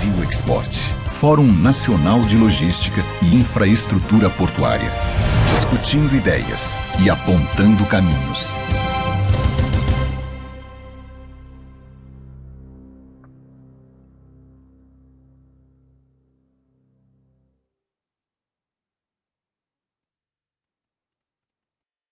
Brasil Export, Fórum Nacional de Logística e Infraestrutura Portuária. Discutindo ideias e apontando caminhos.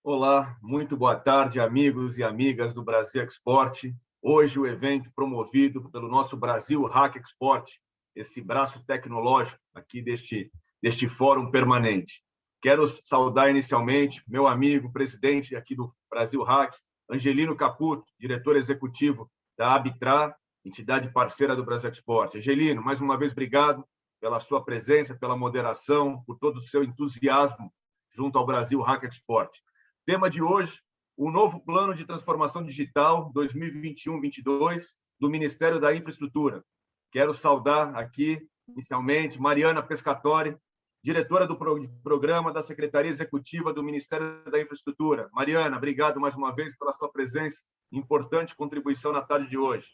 Olá, muito boa tarde, amigos e amigas do Brasil Export. Hoje o evento promovido pelo nosso Brasil Hack Export, esse braço tecnológico aqui deste fórum permanente. Quero saudar inicialmente meu amigo, presidente aqui do Brasil Hack, Angelino Caputo, diretor executivo da Arbitra, entidade parceira do Brasil Export. Angelino, mais uma vez, obrigado pela sua presença, pela moderação, por todo o seu entusiasmo junto ao Brasil Hack Export. Tema de hoje, o novo Plano de Transformação Digital 2021-22 do Ministério da Infraestrutura. Quero saudar aqui, inicialmente, Mariana Pescatori, diretora do programa da Secretaria Executiva do Ministério da Infraestrutura. Mariana, obrigado mais uma vez pela sua presença, importante contribuição na tarde de hoje.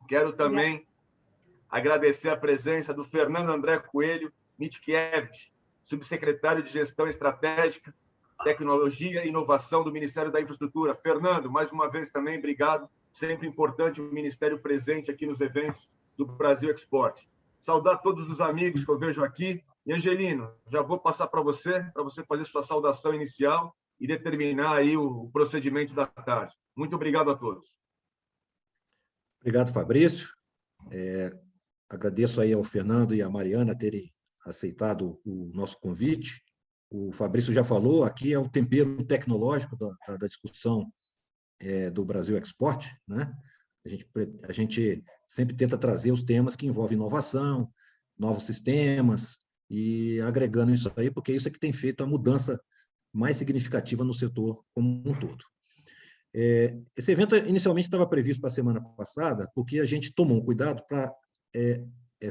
Quero também agradecer a presença do Fernando André Coelho Mitkiewicz, subsecretário de Gestão Estratégica, Tecnologia e Inovação do Ministério da Infraestrutura. Fernando, mais uma vez também, obrigado. Sempre importante o Ministério presente aqui nos eventos do Brasil Export. Saudar todos os amigos que eu vejo aqui. E, Angelino, já vou passar para você fazer sua saudação inicial e determinar aí o procedimento da tarde. Muito obrigado a todos. Obrigado, Fabrício. Agradeço aí ao Fernando e à Mariana terem aceitado o nosso convite. O Fabrício já falou, aqui é um tempero tecnológico da discussão do Brasil Export, né? A gente sempre tenta trazer os temas que envolvem inovação, novos sistemas, e agregando isso aí, porque isso é que tem feito a mudança mais significativa no setor como um todo. Esse evento inicialmente estava previsto para a semana passada, porque a gente tomou um cuidado para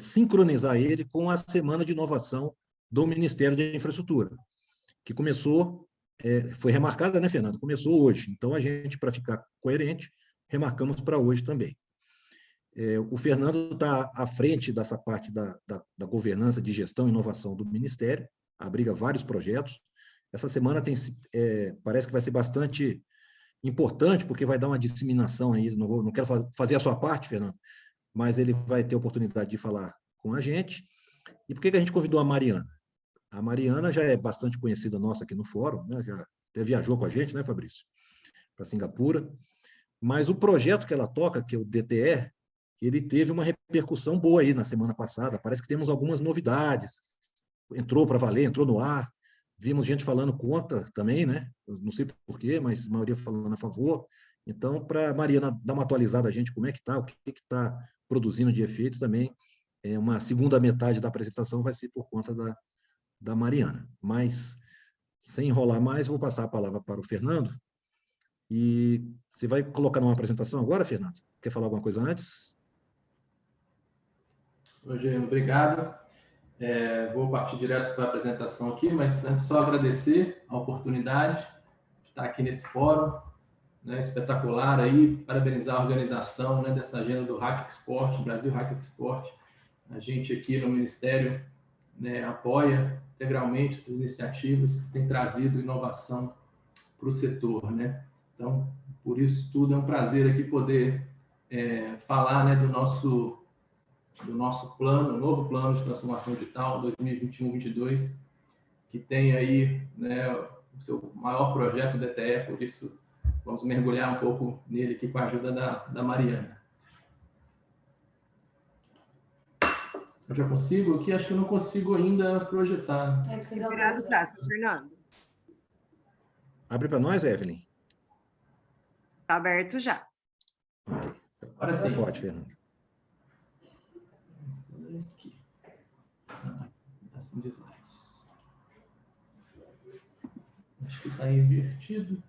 sincronizar ele com a Semana de Inovação do Ministério da Infraestrutura, que começou, foi remarcada, né, Fernando? Começou hoje. Então, a gente, para ficar coerente, remarcamos para hoje também. O Fernando está à frente dessa parte da governança de gestão e inovação do Ministério, abriga vários projetos. Essa semana parece que vai ser bastante importante, porque vai dar uma disseminação aí, não quero fazer a sua parte, Fernando, mas ele vai ter a oportunidade de falar com a gente. E por que a gente convidou a Mariana? A Mariana já é bastante conhecida nossa aqui no fórum, né? Já até viajou com a gente, né, Fabrício? Para Singapura. Mas o projeto que ela toca, que é o DTE, ele teve uma repercussão boa aí na semana passada. Parece que temos algumas novidades. Entrou para valer, entrou no ar. Vimos gente falando contra também, né? Eu não sei porquê, mas a maioria falando a favor. Então, para a Mariana dar uma atualizada a gente, como é que está, o que está produzindo de efeito também, uma segunda metade da apresentação vai ser por conta da Mariana. Mas, sem enrolar mais, vou passar a palavra para o Fernando. E você vai colocar numa apresentação agora, Fernando? Quer falar alguma coisa antes? Rogério, obrigado. Vou partir direto para a apresentação aqui, mas antes só agradecer a oportunidade de estar aqui nesse fórum, né, espetacular aí, parabenizar a organização, né, dessa agenda do Hack Export, Brasil Hack Export. A gente aqui no Ministério, né, apoia integralmente essas iniciativas que têm trazido inovação para o setor, né? Então, por isso tudo, é um prazer aqui poder falar, né, do nosso plano, novo plano de transformação digital 2021-22, que tem aí, né, o seu maior projeto DTE, por isso vamos mergulhar um pouco nele aqui com a ajuda da Mariana. Eu já consigo aqui? Acho que eu não consigo ainda projetar. Precisa autorizar, Fernando. Abre para nós, Evelyn. Está aberto já. Ok. Agora sim. Pode, Fernando. Aqui. Assim de slides. Acho que está invertido.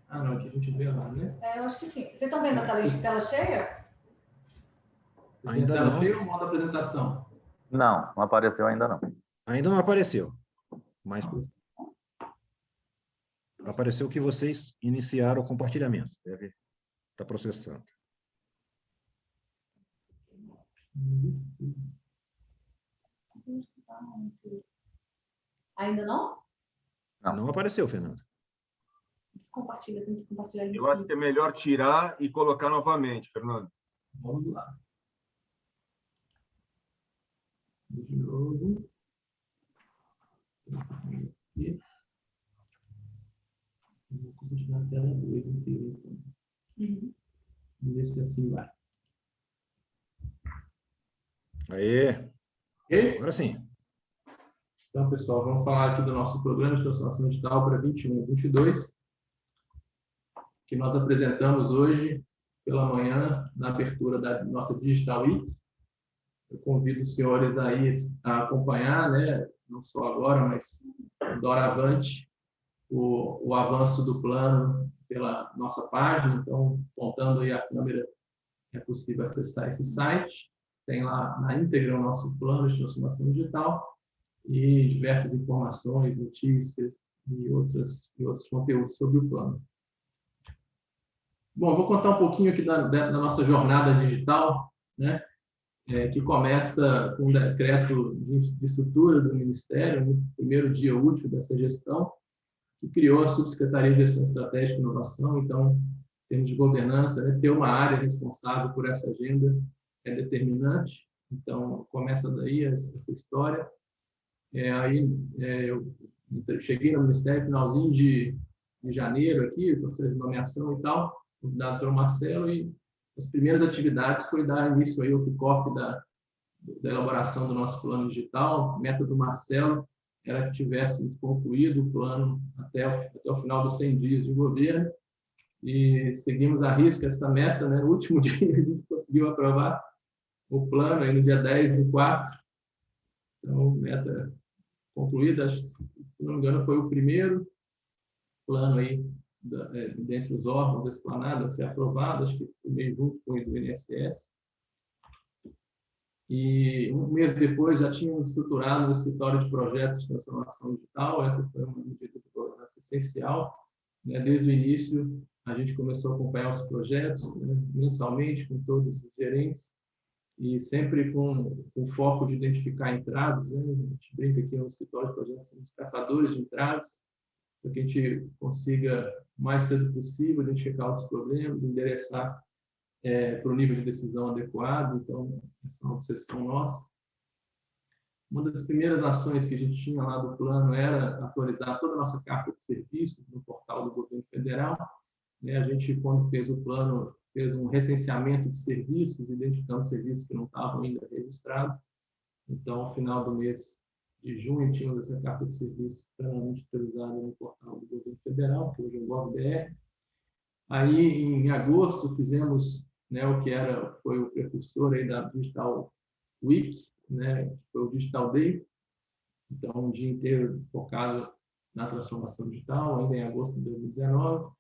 Ah, não, aqui a gente vê lá, né? Eu acho que sim. Vocês estão vendo a tela cheia? Ainda tela não. cheia ou modo apresentação? Não apareceu ainda não. Ainda não apareceu, mas apareceu que vocês iniciaram o compartilhamento. Deve estar processando. Ainda não? Não apareceu, Fernando. Descompartilha, tem que descompartilhar. Eu acho que é melhor tirar e colocar novamente, Fernando. Vamos lá. De novo. Aqui. Vou compartilhar a tela 2 inteira. Então. Vamos ver se assim vai. Aê, Ok? agora sim. Então, pessoal, vamos falar aqui do nosso programa de transformação digital para 21 e 22, que nós apresentamos hoje pela manhã na abertura da nossa Digital Week. Eu convido os senhores aí a acompanhar, né, não só agora, mas doravante, o avanço do plano pela nossa página. Então, apontando aí a câmera, é possível acessar esse site. Tem lá na íntegra o nosso plano de transformação digital e diversas informações, notícias e outros conteúdos sobre o plano. Bom, vou contar um pouquinho aqui da nossa jornada digital, né? Que começa com um decreto de estrutura do Ministério, no primeiro dia útil dessa gestão, que criou a Subsecretaria de Gestão Estratégica e Inovação. Então, em termos de governança, né, ter uma área responsável por essa agenda é determinante. Então, começa daí essa história. Eu cheguei no Ministério no finalzinho de janeiro, aqui, processo de nomeação e tal, convidado pelo Marcelo, e as primeiras atividades foi dar início aí ao kickoff da elaboração do nosso plano digital. A meta do Marcelo era que tivéssemos concluído o plano até o final dos 100 dias de governo, e seguimos à risca essa meta, né? No último dia a gente conseguiu aprovar o plano, aí no dia 10/4. Então, meta concluída, acho que, se não me engano, foi o primeiro plano aí, dentre os órgãos da Esplanada, a ser aprovado, acho que foi meio junto com o do INSS. E um mês depois já tínhamos estruturado o escritório de projetos de transformação digital. Essa foi uma medida de governança essencial, né? Desde o início, a gente começou a acompanhar os projetos, né, mensalmente, com todos os gerentes, e sempre com foco de identificar entraves, né? A gente brinca aqui no escritório de projetos, somos caçadores de entraves, para que a gente consiga, o mais cedo possível, identificar os problemas, endereçar para o nível de decisão adequado. Então, essa é uma obsessão nossa. Uma das primeiras ações que a gente tinha lá do plano era atualizar toda a nossa carta de serviços no portal do governo federal, né? A gente, quando fez o plano, fez um recenseamento de serviços, identificando serviços que não estavam ainda registrados. Então, ao final do mês de junho, tínhamos essa carta de serviços plenamente atualizada no portal do governo federal, que hoje é o GovBR. Aí, em agosto, fizemos, né, o que foi o precursor aí da Digital Week, né, que foi o Digital Day. Então, um dia inteiro focado na transformação digital, ainda em agosto de 2019.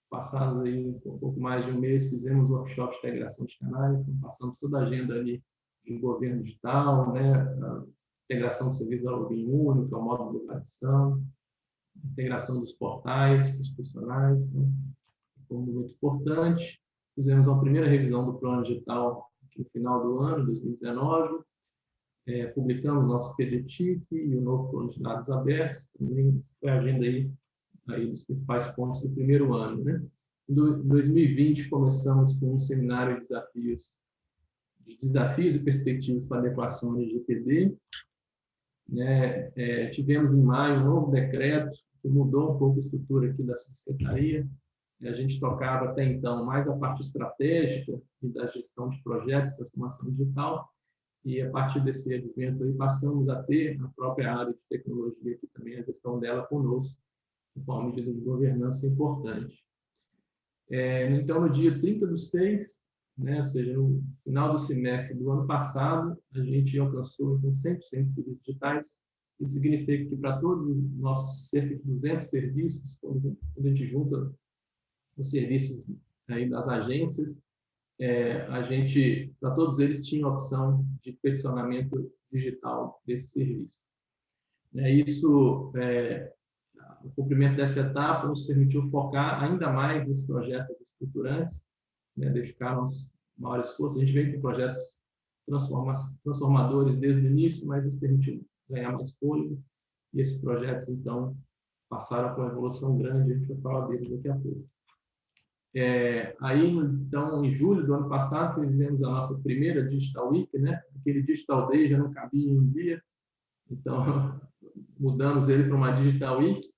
Passados aí um pouco mais de um mês, fizemos workshops de integração de canais, então passamos toda a agenda ali de governo digital, né, a integração do serviço da login único, que é o módulo de localização, integração dos portais institucionais, né, foi muito importante. Fizemos uma primeira revisão do plano digital no final do ano, 2019, publicamos nosso PDTIC e o novo plano de dados abertos. Também foi a agenda aí dos principais pontos do primeiro ano, né? Em 2020, começamos com um seminário de desafios e perspectivas para a adequação ao LGPD. Né? Tivemos em maio um novo decreto que mudou um pouco a estrutura aqui da subsecretaria. A gente tocava até então mais a parte estratégica e da gestão de projetos de transformação digital, e a partir desse evento aí passamos a ter a própria área de tecnologia, que também a gestão dela conosco, com uma medida de governança importante. Então, no dia 30/6, né, ou seja, no final do semestre do ano passado, a gente alcançou então, 100% de serviços digitais. Isso significa que para todos os nossos cerca de 200 serviços, quando a gente junta os serviços aí das agências, a gente, para todos eles, tinha a opção de peticionamento digital desse serviço. Isso, o cumprimento dessa etapa nos permitiu focar ainda mais nos projetos estruturantes, né, dedicarmos maior esforço. A gente vem com projetos transformadores desde o início, mas nos permitiu ganhar mais fôlego, e esses projetos, então, passaram por uma evolução grande, a gente vai falar deles daqui a pouco. Aí, então, em julho do ano passado, fizemos a nossa primeira Digital Week, né? Aquele Digital Day já não cabia em um dia, então mudamos ele para uma Digital Week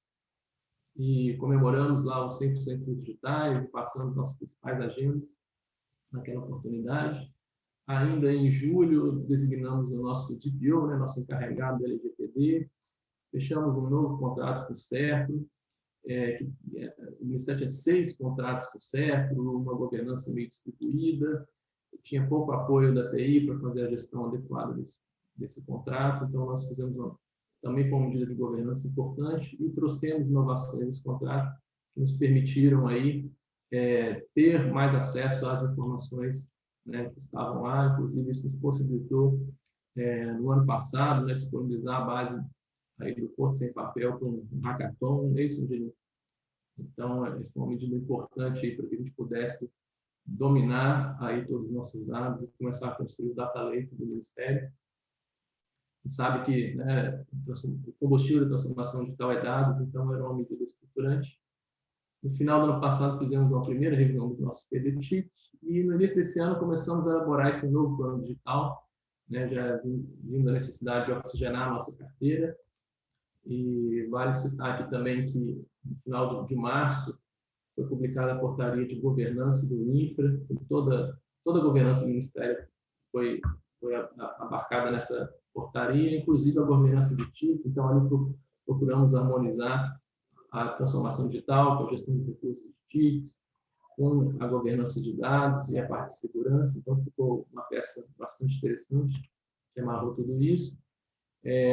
e comemoramos lá os 100% digitais e passamos nossas principais agendas naquela oportunidade. Ainda em julho, designamos o nosso DPO, né? Nosso encarregado da LGPD, fechamos um novo contrato com o Serpro, o Ministério tinha 6 contratos com o Serpro, uma governança meio distribuída, tinha pouco apoio da TI para fazer a gestão adequada desse contrato, então nós fizemos também foi uma medida de governança importante e trouxemos inovações nesse contrato que nos permitiram aí ter mais acesso às informações, né, que estavam lá, inclusive isso nos possibilitou no ano passado, né, disponibilizar a base aí do Porto Sem Papel para um hackathon, é isso, Angelina? Então, essa é uma medida importante para que a gente pudesse dominar aí todos os nossos dados e começar a construir o data lake do Ministério. A gente sabe que, né, o combustível da transformação digital é dados, então era uma medida estruturante. No final do ano passado, fizemos uma primeira revisão do nosso PDT e no início desse ano começamos a elaborar esse novo plano digital, né, já vindo da necessidade de oxigenar a nossa carteira. E vale citar aqui também que, no final de março, foi publicada a portaria de governança do INFRA, toda a governança do Ministério foi abarcada nessa portaria, inclusive a governança de TIC, então ali procuramos harmonizar a transformação digital, com a gestão de recursos de TICs, com a governança de dados e a parte de segurança, então ficou uma peça bastante interessante, que amarrou tudo isso.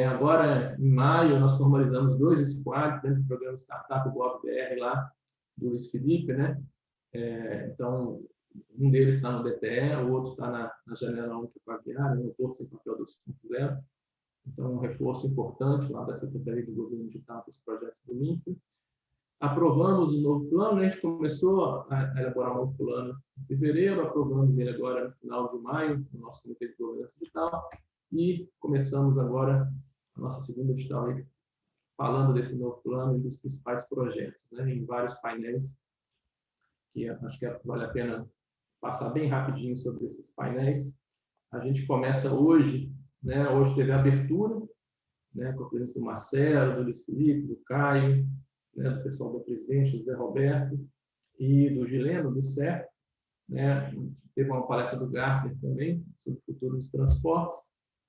Agora, em maio, nós formalizamos 2 squads dentro do programa Startup GovBR lá do Luiz Felipe, né? Então, um deles está no DTE, o outro está na Janela Única Paviária, no Porto Sem Papel 2.0. Então, um reforço importante lá da Secretaria de Governo Digital para os projetos do INFRA. Aprovamos o novo plano, a gente começou a elaborar um novo plano em fevereiro, aprovamos ele agora no final de maio, no nosso Comitê de Governança Digital, e começamos agora a nossa segunda Digital Week falando desse novo plano e dos principais projetos, né, em vários painéis, que acho que vale a pena passar bem rapidinho sobre esses painéis. A gente começa hoje, né, hoje teve a abertura, né, com a presença do Marcelo, do Luiz Felipe, do Caio, né, do pessoal do presidente, José Roberto, e do Gileno, do CER, né, teve uma palestra do Gartner também, sobre o futuro dos transportes,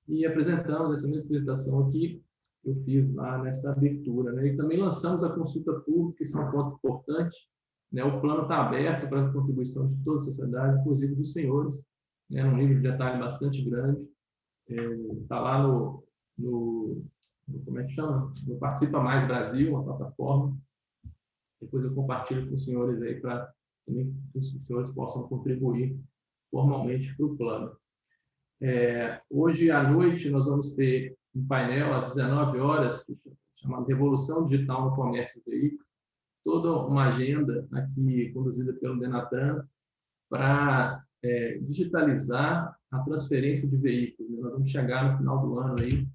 e apresentamos essa mesma apresentação aqui, eu fiz lá nessa abertura, né, e também lançamos a consulta pública, isso é um ponto importante, né, o plano está aberto para a contribuição de toda a sociedade, inclusive dos senhores, né, num nível de detalhe bastante grande, está lá no como é que chama? No Participa Mais Brasil, uma plataforma. Depois eu compartilho com os senhores aí para também que os senhores possam contribuir formalmente para o plano. Hoje à noite nós vamos ter um painel às 19 horas, chamado Revolução Digital no Comércio do Veículo, toda uma agenda aqui conduzida pelo Denatran para digitalizar a transferência de veículos. Nós vamos chegar no final do ano aí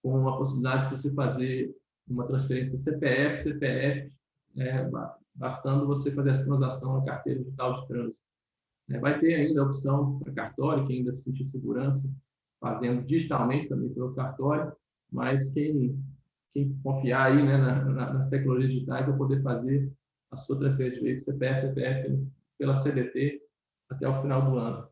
com a possibilidade de você fazer uma transferência CPF, bastando você fazer essa transação na carteira digital de trânsito. Vai ter ainda a opção para cartório, quem ainda se sentir segurança, fazendo digitalmente também pelo cartório, mas quem confiar aí, né, nas tecnologias digitais, vai poder fazer a sua transferência de veículo CPF pela CDT até o final do ano.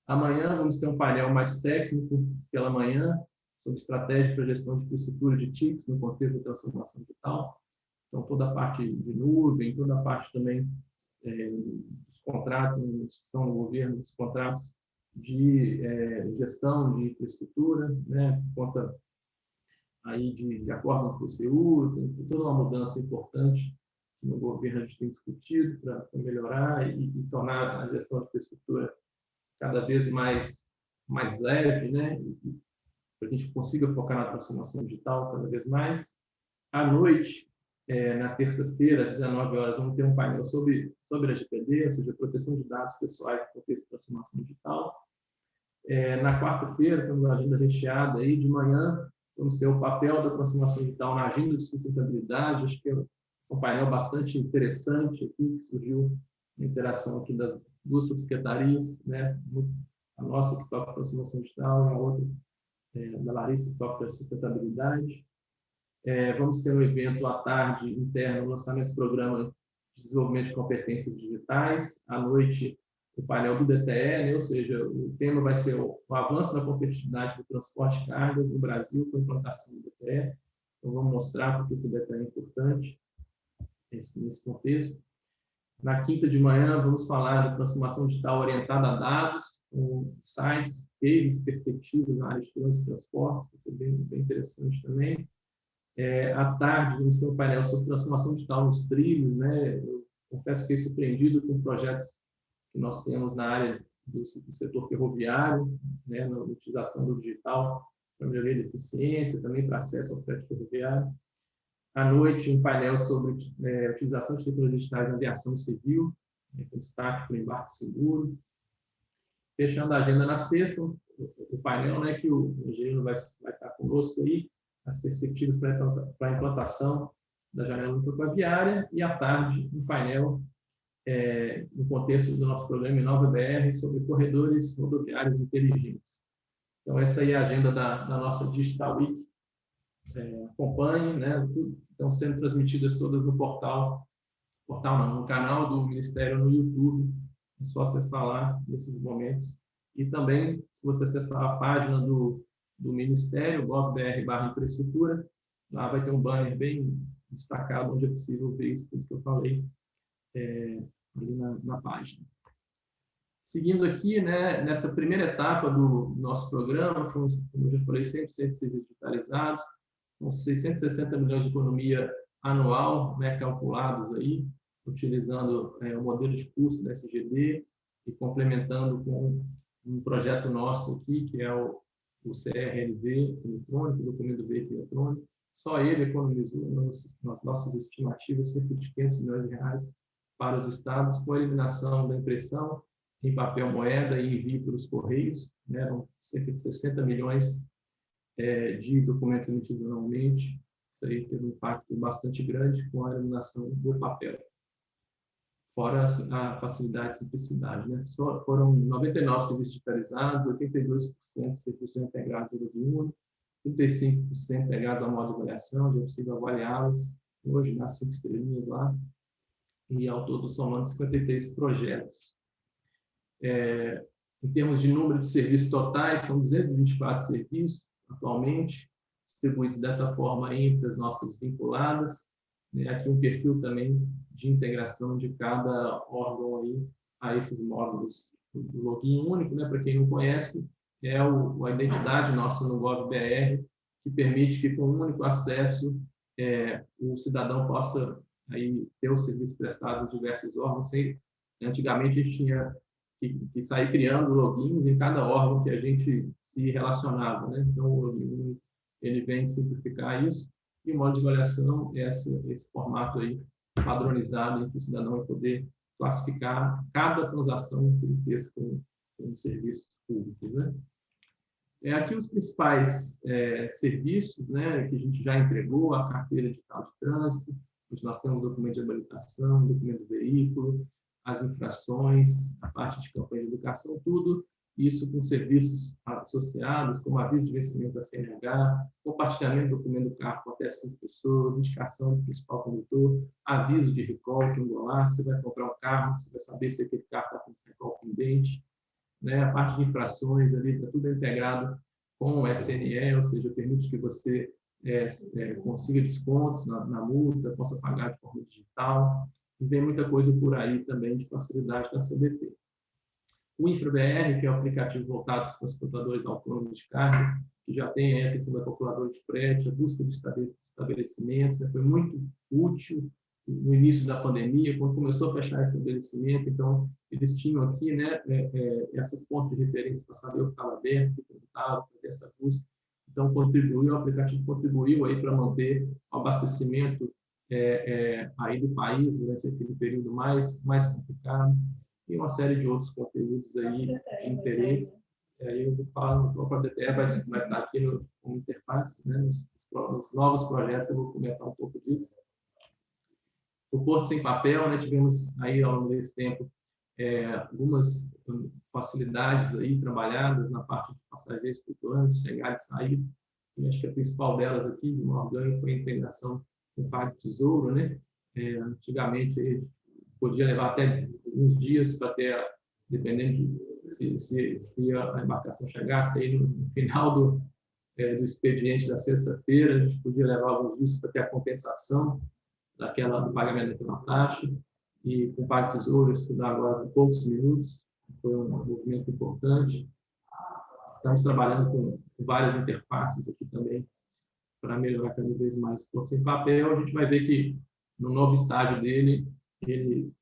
Amanhã vamos ter um painel mais técnico pela manhã, sobre estratégia para gestão de infraestrutura de TICs no contexto da transformação digital. Então, toda a parte de nuvem, toda a parte também dos contratos, em discussão no governo, dos contratos de gestão de infraestrutura, né, por conta aí de acordo com o PCU, tem toda uma mudança importante que no governo a gente tem discutido para melhorar e tornar a gestão de infraestrutura cada vez mais leve, né, para que a gente consiga focar na transformação digital cada vez mais. À noite, na terça-feira, às 19 horas, vamos ter um painel sobre a LGPD, ou seja, proteção de dados pessoais no contexto de transformação digital. Na quarta-feira, temos uma agenda recheada aí, de manhã, vamos ter o papel da transformação digital na agenda de sustentabilidade. Acho que é um painel bastante interessante aqui, que surgiu na interação aqui das duas subsecretarias, né? A nossa, que toca a transformação digital, e a outra, da Larissa, que toca a sustentabilidade. Vamos ter um evento à tarde interno, lançamento do programa de desenvolvimento de competências digitais. À noite, o painel do DTE, né? Ou seja, o tema vai ser o avanço na competitividade do transporte de cargas no Brasil com a implantação do DTE. Então, vamos mostrar por que o DTE é importante nesse contexto. Na quinta de manhã, vamos falar da transformação digital orientada a dados, com sites, cases, perspectivas na área de trânsito e transporte, que vai ser bem interessante também. À tarde, vamos ter um painel sobre transformação digital nos trilhos, né? Eu confesso que fiquei surpreendido com projetos que nós temos na área do setor ferroviário, né? Na utilização do digital para melhoria da eficiência, também para acesso ao frete ferroviário. À noite, um painel sobre utilização de tecnologias digitais na aviação civil, com destaque para o embarque seguro. Fechando a agenda na sexta, o painel, né, que o engenheiro vai estar conosco aí, as perspectivas para a implantação da janela única viária, e à tarde, um painel no contexto do nosso programa Inova BR sobre corredores rodoviários inteligentes. Então, essa aí é a agenda da nossa Digital Week. Acompanhe, né? Estão sendo transmitidas todas no no canal do Ministério no YouTube. É só acessar lá nesses momentos. E também, se você acessar a página do Ministério, gov.br/infraestrutura, lá vai ter um banner bem destacado, onde é possível ver isso tudo que eu falei ali na página. Seguindo aqui, né, nessa primeira etapa do nosso programa, como eu já falei, 100% de serviços digitalizados, são 660 milhões de economia anual, né, calculados aí, utilizando o modelo de custo da SGD e complementando com um projeto nosso aqui, que é o CRLV eletrônico, o documento veículo eletrônico. Só ele economizou, nas nossas estimativas, cerca de 500 milhões de reais para os estados, com a eliminação da impressão em papel moeda e envio pelos correios, né, eram cerca de 60 milhões de documentos emitidos anualmente. Isso aí teve um impacto bastante grande com a eliminação do papel. Fora a facilidade e simplicidade, né? Foram 99 serviços digitalizados, 82% de serviços integrados em Login, 35% integrados ao modo de avaliação, já é possível avaliá-los hoje nas 5 estrelinhas lá, e ao todo somando 53 projetos. Em termos de número de serviços totais, são 224 serviços atualmente, distribuídos dessa forma entre as nossas vinculadas. Aqui um perfil também de integração de cada órgão aí a esses módulos do login único, né? Para quem não conhece, é a identidade nossa no GovBR, que permite que com um único acesso o cidadão possa aí ter o serviço prestado em diversos órgãos. Antigamente a gente tinha que sair criando logins em cada órgão que a gente se relacionava, né? Então o login ele vem simplificar isso, e o modo de avaliação é esse formato aí padronizado em que o cidadão vai poder classificar cada transação que ele fez com serviços públicos, né? Aqui os principais serviços, né, que a gente já entregou: a carteira digital de trânsito, onde nós temos documento de habilitação, documento do veículo, as infrações, a parte de campanha de educação, tudo isso com serviços associados, como aviso de vencimento da CNH, compartilhamento do documento do carro com até 5 pessoas, indicação do principal condutor, aviso de recall, que você vai comprar um carro, você vai saber se aquele carro está com recall pendente, né? A parte de infrações ali, está tudo integrado com o SNE, ou seja, permite que você consiga descontos na multa, possa pagar de forma digital, e vem muita coisa por aí também de facilidade da CBT. O InfraBR, que é o aplicativo voltado para os transportadores autônomos de carga, que já tem a questão da calculadora de frete, a busca de estabelecimentos, né? Foi muito útil no início da pandemia, quando começou a fechar estabelecimento. Então, eles tinham aqui, né, essa fonte de referência para saber o que estava aberto, o que não estava, fazer essa busca. Então, o aplicativo contribuiu aí para manter o abastecimento aí do país durante aquele período mais complicado, e uma série de outros conteúdos aí de interesse. Aí eu vou falar, o próprio DTE vai estar aqui como interface interfaces, né? Nos novos projetos eu vou comentar um pouco disso. O Porto Sem Papel, né? Tivemos aí ao longo desse tempo algumas facilidades aí trabalhadas na parte de passageiros, tripulantes, chegada e saída. E acho que a principal delas aqui, de maior ganho, foi a integração com o PagTesouro, né? Antigamente podia levar até uns dias para ter, dependendo de se a embarcação chegasse aí no final do expediente da sexta-feira, a gente podia levar alguns dias para ter a compensação do pagamento daquela taxa. E com o PagTesouro, estudar agora em poucos minutos, foi um movimento importante. Estamos trabalhando com várias interfaces aqui também para melhorar cada vez mais o Porto Sem Papel. A gente vai ver que no novo estágio dele, ele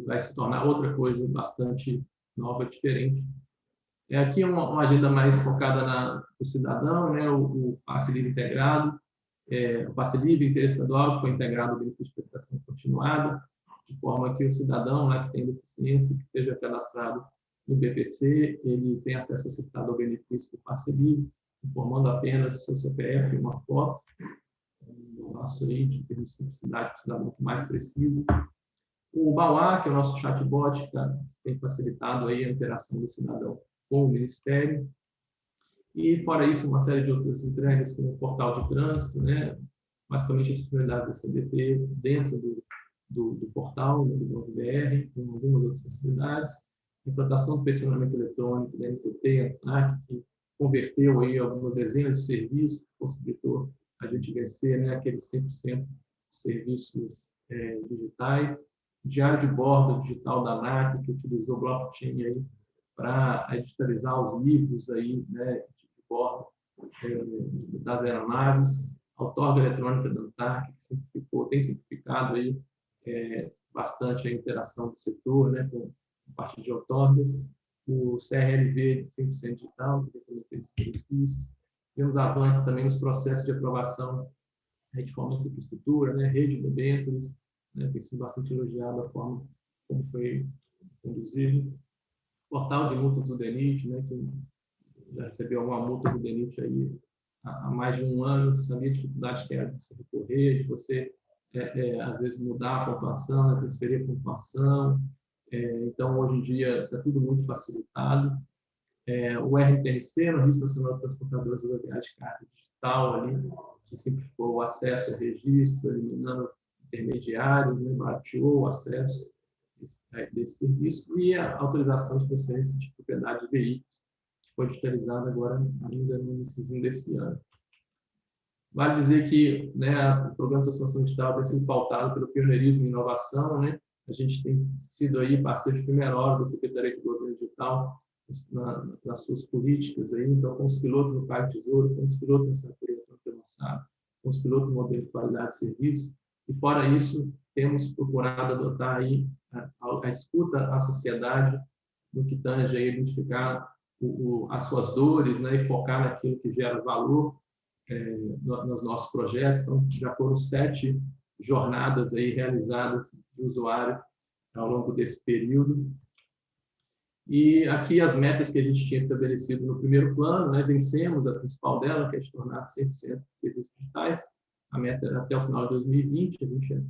vai se tornar outra coisa bastante nova, diferente. Aqui é uma agenda mais focada no cidadão, né? O passe livre integrado, o passe livre interestadual, que foi integrado ao benefício de prestação continuada, de forma que o cidadão, né, que tem deficiência, que esteja cadastrado no BPC, ele tem acesso acertado ao benefício do passe livre, informando apenas o seu CPF e uma foto. O nosso aí, de termos de simplicidade, o cidadão mais preciso. O BAUA, que é o nosso chatbot, que tem facilitado aí a interação do cidadão com o Ministério. E, fora isso, uma série de outras entregas, como o portal de trânsito, né? Basicamente, as disponibilidade da CBT dentro do portal, né, do Gov.br, com algumas outras facilidades. Implantação do peticionamento eletrônico da NTT, que converteu aí algumas dezenas de serviços, possibilitou a gente vencer, né, aqueles 100% de serviços digitais. Diário de bordo digital da ANAC, que utilizou blockchain aí para digitalizar os livros aí, né, de bordo das aeronaves. A outorga eletrônica da ANAC, que tem simplificado aí bastante a interação do setor, né, com a parte de outorgas. O CRLV de 100% digital, que tem benefícios. Temos avanços também nos processos de aprovação de fomento de infraestrutura, né, rede de debêntures, né, tem sido bastante elogiado a forma como foi conduzido. Portal de multas do DENIT, né, que já recebeu alguma multa do DENIT aí há mais de um ano, sabia a dificuldade que era de você recorrer, de você, às vezes, mudar a pontuação, né, transferir a pontuação. Então, hoje em dia, está tudo muito facilitado. O RTRC, no Registro Nacional de Transportadoras Rodoviárias de Carga Digital, ali, que simplificou o acesso ao registro, eliminando intermediários, né, barateou o acesso desse serviço, e a autorização de procedência de propriedade de veículos, que foi digitalizada agora, ainda no início desse ano. Vale dizer que, né, o Programa de Transformação Digital tem sido pautado pelo pioneirismo e inovação, né? A gente tem sido aí parceiro de primeira hora da Secretaria de Governo Digital nas suas políticas, aí, então, com os pilotos no PagTesouro, com os pilotos na Secretaria de Avançada, com os pilotos no modelo de qualidade de serviço, e, fora isso, temos procurado adotar aí a escuta à sociedade, no que tange a identificar as suas dores, né, e focar naquilo que gera valor nos nossos projetos. Então, já foram 7 jornadas aí realizadas de usuário ao longo desse período. E aqui as metas que a gente tinha estabelecido no primeiro plano, né, vencemos a principal dela, que é de tornar 100% de serviços digitais. A meta era até o final de 2020, a gente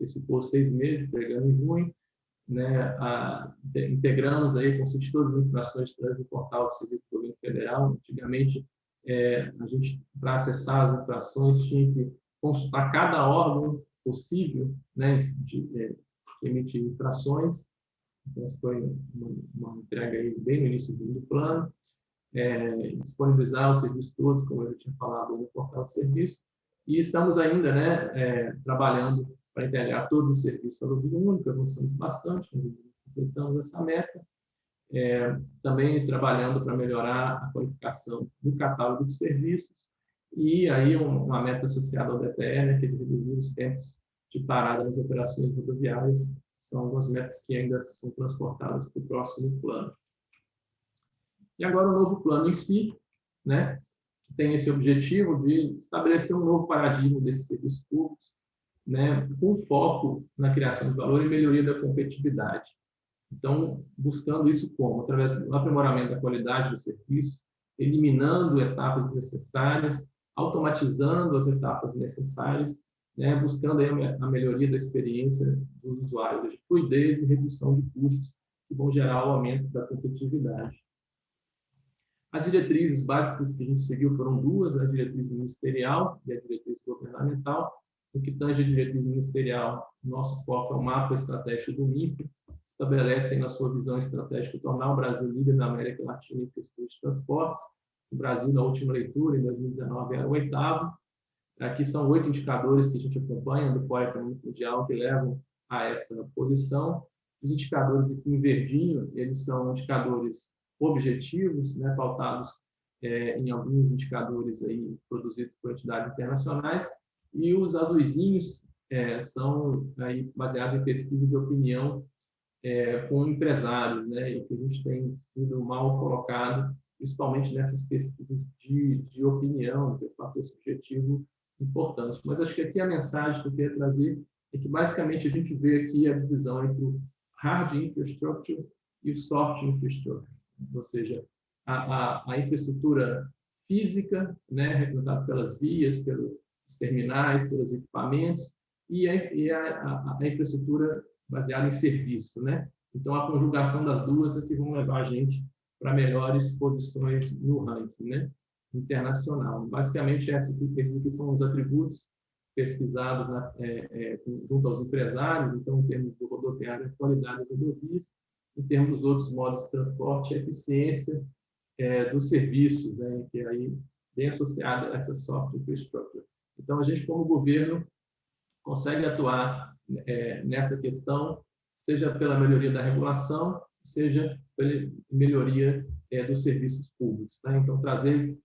antecipou 6 meses, entregando em junho, né, integramos aí, consultamos todas as informações de trânsito no portal do Serviço do Governo Federal. Antigamente, a gente, para acessar as infrações, tinha que consultar cada órgão possível, né, que emite infrações. Então, essa foi uma entrega aí bem no início do plano. Disponibilizar os serviços todos, como eu já tinha falado, no portal de serviço. E estamos ainda, né, trabalhando para integrar todos os serviços para o Vida Única, avançamos bastante, completamos essa meta. Também trabalhando para melhorar a qualificação do catálogo de serviços, e aí uma meta associada ao DTE, né, que é de reduzir os tempos de parada nas operações rodoviárias. São algumas metas que ainda são transportadas para o próximo plano. E agora o novo plano em si, né, que tem esse objetivo de estabelecer um novo paradigma desses serviços públicos, né, com foco na criação de valor e melhoria da competitividade. Então, buscando isso como? Através do aprimoramento da qualidade do serviço, eliminando etapas necessárias, automatizando as etapas necessárias, né, buscando aí a melhoria da experiência dos usuários, de fluidez e redução de custos, que vão gerar o aumento da competitividade. As diretrizes básicas que a gente seguiu foram duas, a diretriz ministerial e a diretriz governamental. No que tange a diretriz ministerial, nosso foco é o mapa estratégico do MINFRE, estabelece na sua visão estratégica tornar o Brasil líder na América Latina em questões de transportes. O Brasil, na última leitura, em 2019, era o 8º. Aqui são 8 indicadores que a gente acompanha do Fórum Econômico Mundial que levam a essa posição. Os indicadores aqui em verdinho, eles são indicadores objetivos, né, pautados em alguns indicadores aí produzidos por entidades internacionais, e os azuizinhos são aí baseados em pesquisa de opinião com empresários, né, e que a gente tem sido mal colocado, principalmente nessas pesquisas de opinião, que é um fator subjetivo importante. Mas acho que aqui a mensagem que eu queria trazer é que, basicamente, a gente vê aqui a divisão entre o hard infrastructure e o soft infrastructure, ou seja, a infraestrutura física, né, representada pelas vias, pelos terminais, pelos equipamentos, e a infraestrutura baseada em serviço, né? Então, a conjugação das duas é que vão levar a gente para melhores posições no ranking, né, internacional. Basicamente, esses aqui são os atributos pesquisados junto aos empresários, então, em termos do rodoviário, a qualidade das rodovias, em termos dos outros modos de transporte, a eficiência dos serviços, né, que é aí bem associada a essa soft infrastructure. Então, a gente, como governo, consegue atuar nessa questão, seja pela melhoria da regulação, seja pela melhoria dos serviços públicos, tá? Então, trazer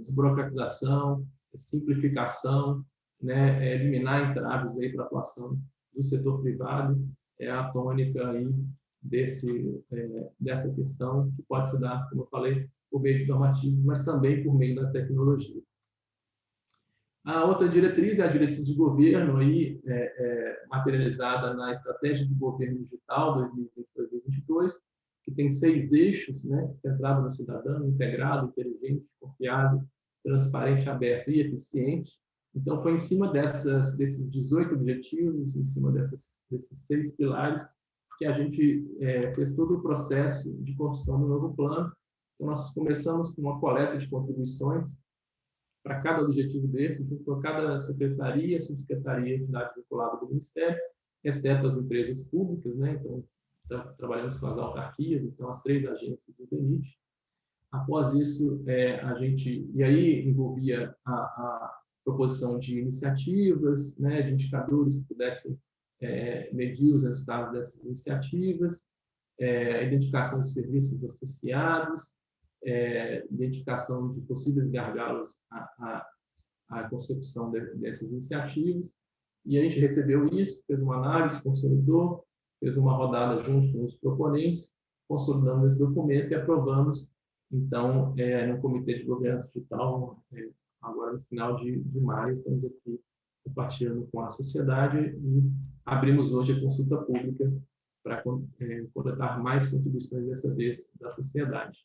desburocratização, simplificação, né, eliminar entraves aí para a atuação do setor privado é a tônica aí dessa questão, que pode se dar, como eu falei, por meio de normativos, mas também por meio da tecnologia. A outra diretriz é a diretriz de governo, aí, materializada na Estratégia de Governo Digital 2020-2022, que tem 6 eixos, né, centrado no cidadão, integrado, inteligente, confiável, transparente, aberto e eficiente. Então, foi em cima desses 18 objetivos, em cima desses 6 pilares, que a gente fez todo o processo de construção do novo plano. Então, nós começamos com uma coleta de contribuições para cada objetivo desse, por cada secretaria, subsecretaria, entidade vinculada do Ministério, exceto as empresas públicas, né? Então, trabalhamos com as autarquias, então, as 3 agências do DENIT. Após isso, e aí envolvia a proposição de iniciativas, né, de indicadores que pudessem medir os resultados dessas iniciativas, a identificação de serviços associados, identificação de possíveis gargalos à concepção dessas iniciativas, e a gente recebeu isso, fez uma análise, consolidou, fez uma rodada junto com os proponentes, consolidamos esse documento e aprovamos, então, no Comitê de Governança Digital, agora no final de maio, estamos aqui compartilhando com a sociedade e abrimos hoje a consulta pública para coletar mais contribuições dessa vez da sociedade.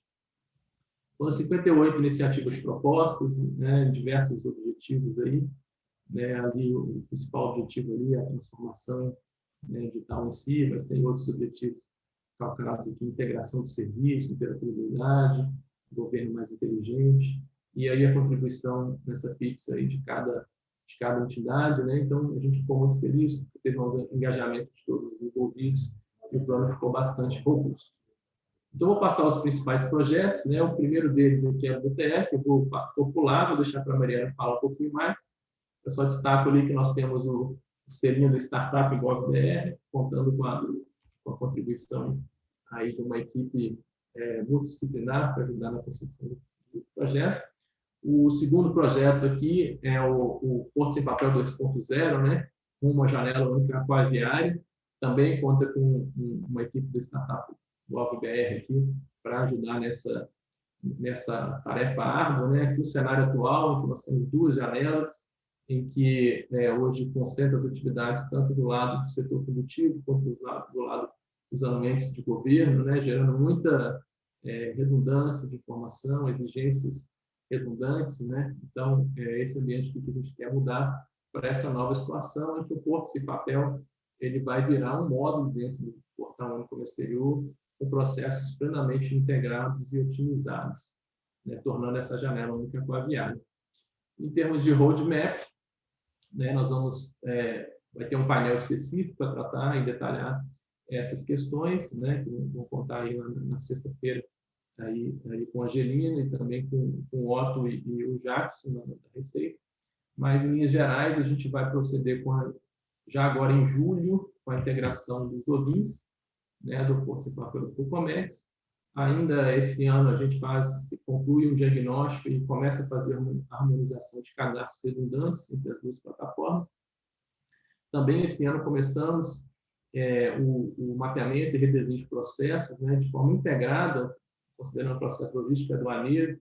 Foram 58 iniciativas propostas, né, diversos objetivos aí, né, ali o principal objetivo ali é a transformação, né, digital em si, mas tem outros objetivos calculados aqui, integração de serviços, interoperabilidade, governo mais inteligente, e aí a contribuição nessa fixa aí de cada entidade, né? Então, a gente ficou muito feliz, porque teve um engajamento de todos os envolvidos, e o plano ficou bastante robusto. Então, vou passar os principais projetos, né? O primeiro deles aqui é o BTF, eu vou popular, vou deixar para a Mariana falar um pouquinho mais. Eu só destaco ali que nós temos o selinho do Startup Gov.br, contando com a contribuição aí de uma equipe multidisciplinar para ajudar na concepção do projeto. O segundo projeto aqui é o Porto Sem Papel 2.0, né? Uma janela única aquaviária, também conta com uma equipe do Startup Gov.br aqui para ajudar nessa tarefa árdua, né? Aqui o cenário atual, em que nós temos 2 janelas, em que hoje concentra as atividades tanto do lado do setor produtivo quanto do lado dos ambientes de governo, né? Gerando muita redundância de informação, exigências redundantes, né? Então, esse ambiente que a gente quer mudar para essa nova situação, em que o Porto Sem Papel ele vai virar um módulo dentro do Portal Único no Exterior, com processos plenamente integrados e otimizados, né? Tornando essa janela única aquaviária. Em termos de roadmap, né, nós vai ter um painel específico para tratar e detalhar essas questões, né, que vou contar aí na sexta-feira aí com a Angelina e também com o Otto e o Jackson da Receita. Mas, em linhas gerais, a gente vai proceder já agora em julho, com a integração dos logins, né, do Porto Sem Papel do Comércio. Ainda esse ano a gente conclui um diagnóstico e começa a fazer uma harmonização de cadastros redundantes entre as duas plataformas. Também esse ano começamos o mapeamento e redesenho de processos, né, de forma integrada, considerando o processo logístico aduaneiro.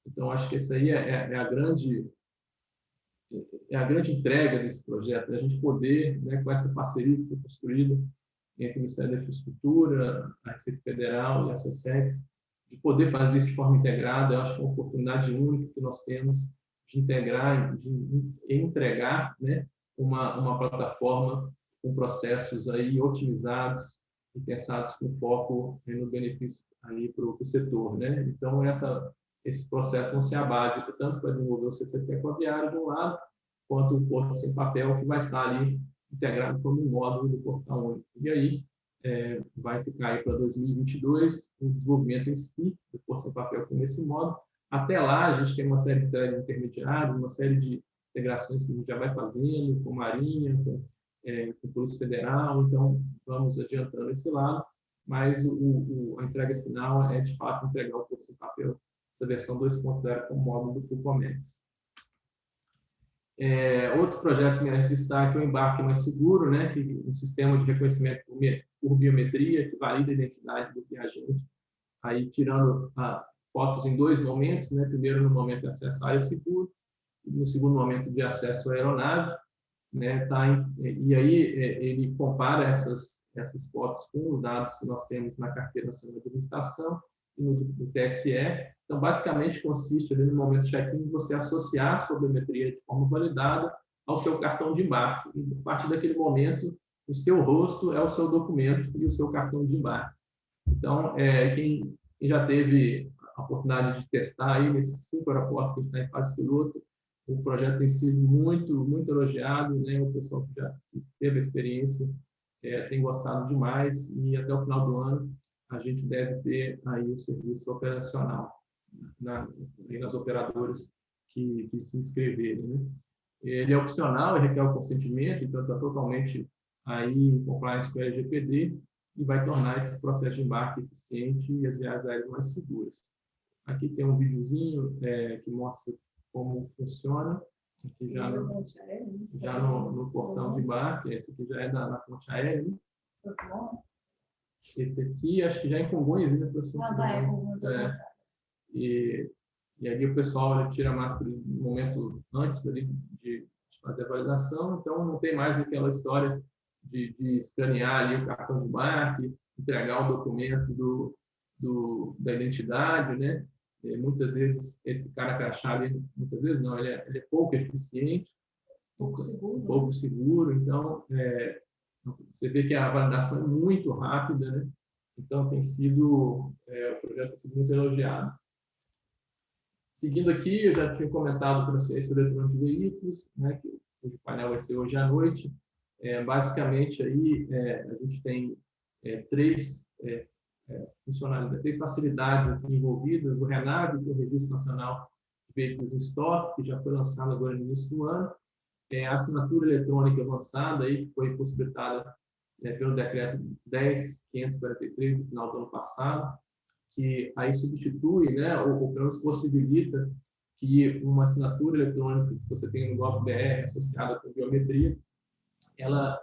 Então, acho que essa aí é a grande entrega desse projeto, né? A gente poder, né, com essa parceria que foi construída entre o Ministério da Infraestrutura, a Receita Federal e a SESEX, de poder fazer isso de forma integrada. Eu acho que é uma oportunidade única que nós temos de integrar, de entregar, né, uma plataforma com processos aí otimizados e pensados com foco no benefício aí para o setor, né? Então, esses processos vão ser a base, tanto para desenvolver o CCP aquaviário de um lado, quanto o Porto Sem Papel, que vai estar ali integrado como um módulo do Portal Único. E aí, vai ficar aí para 2022 o desenvolvimento em si do Porto Sem Papel com esse módulo. Até lá, a gente tem uma série de threads intermediários, uma série de integrações que a gente já vai fazendo com Marinha, com Polícia Federal, então vamos adiantando esse lado, mas a entrega final é, de fato, entregar o Porto Sem Papel, essa versão 2.0 com o módulo do Comex. Outro projeto que merece destaque é o Embarque Mais Seguro, né, que um sistema de reconhecimento por biometria que valida a identidade do viajante, aí tirando fotos em dois momentos, né, primeiro no momento de acesso à área segura, e no segundo momento de acesso à aeronave, né, e aí ele compara essas fotos com os dados que nós temos na Carteira Nacional de Habilitação e no TSE. Então, basicamente, consiste ali no momento de check-in você associar a sua biometria de forma validada ao seu cartão de embarque. E, a partir daquele momento, o seu rosto é o seu documento e o seu cartão de embarque. Então, quem já teve a oportunidade de testar aí nesses 5 aeroportos que a gente está em fase piloto, o projeto tem sido muito, muito elogiado, né? O pessoal que já teve a experiência tem gostado demais, e até o final do ano a gente deve ter aí o serviço operacional nas operadoras que se inscreverem, né? Ele é opcional, ele requer o consentimento, então está totalmente aí em compliance com o LGPD e vai tornar esse processo de embarque eficiente e as viagens aéreas mais seguras. Aqui tem um videozinho que mostra como funciona, aqui já no portão de embarque. Esse aqui já é na ponte aérea, né? Esse aqui, acho que já é em Congonhas, né, professor? E ali o pessoal tira a máscara no momento antes ali de fazer a validação, então não tem mais aquela história de escanear ali o cartão de embarque, entregar o documento da identidade, né? Muitas vezes esse cara crachá ali, muitas vezes não, ele é pouco eficiente, pouco seguro, então você vê que a validação é muito rápida, né? Então o projeto tem sido muito elogiado. Seguindo aqui, eu já tinha comentado o processo eletrônico de veículos, né, que o painel vai ser hoje à noite. Basicamente, aí, a gente tem três funcionalidades, 3 facilidades aqui envolvidas: o RENAV, que é o Registro Nacional de Veículos em Estoque, que já foi lançado agora no início do ano, a assinatura eletrônica avançada, aí, que foi possibilitada pelo decreto 10.543, no final do ano passado, que aí substitui, né, ou pelo menos possibilita que uma assinatura eletrônica que você tem no GovBR associada com biometria, ela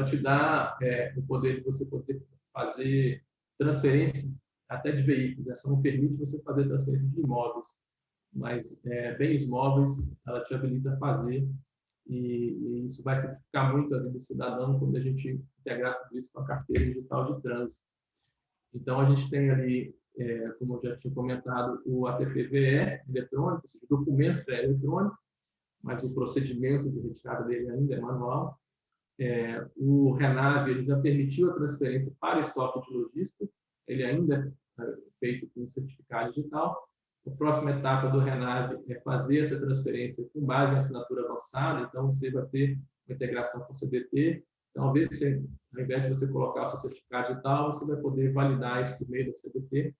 te dá o poder de você poder fazer transferência até de veículos, né? Só não permite você fazer transferência de imóveis, mas bens móveis ela te habilita a fazer, e isso vai simplificar muito a vida do cidadão quando a gente integrar tudo isso com a carteira digital de trânsito. Então, a gente tem ali como eu já tinha comentado, o ATP-VE eletrônico, ou seja, o documento é eletrônico, mas o procedimento de retirada dele ainda é manual. O RENAV ele já permitiu a transferência para estoque de lojistas, ele ainda é feito com certificado digital. A próxima etapa do RENAV é fazer essa transferência com base em assinatura avançada, então você vai ter uma integração com o CBT. Então, ao invés de você colocar o seu certificado digital, você vai poder validar isso por meio da CBT.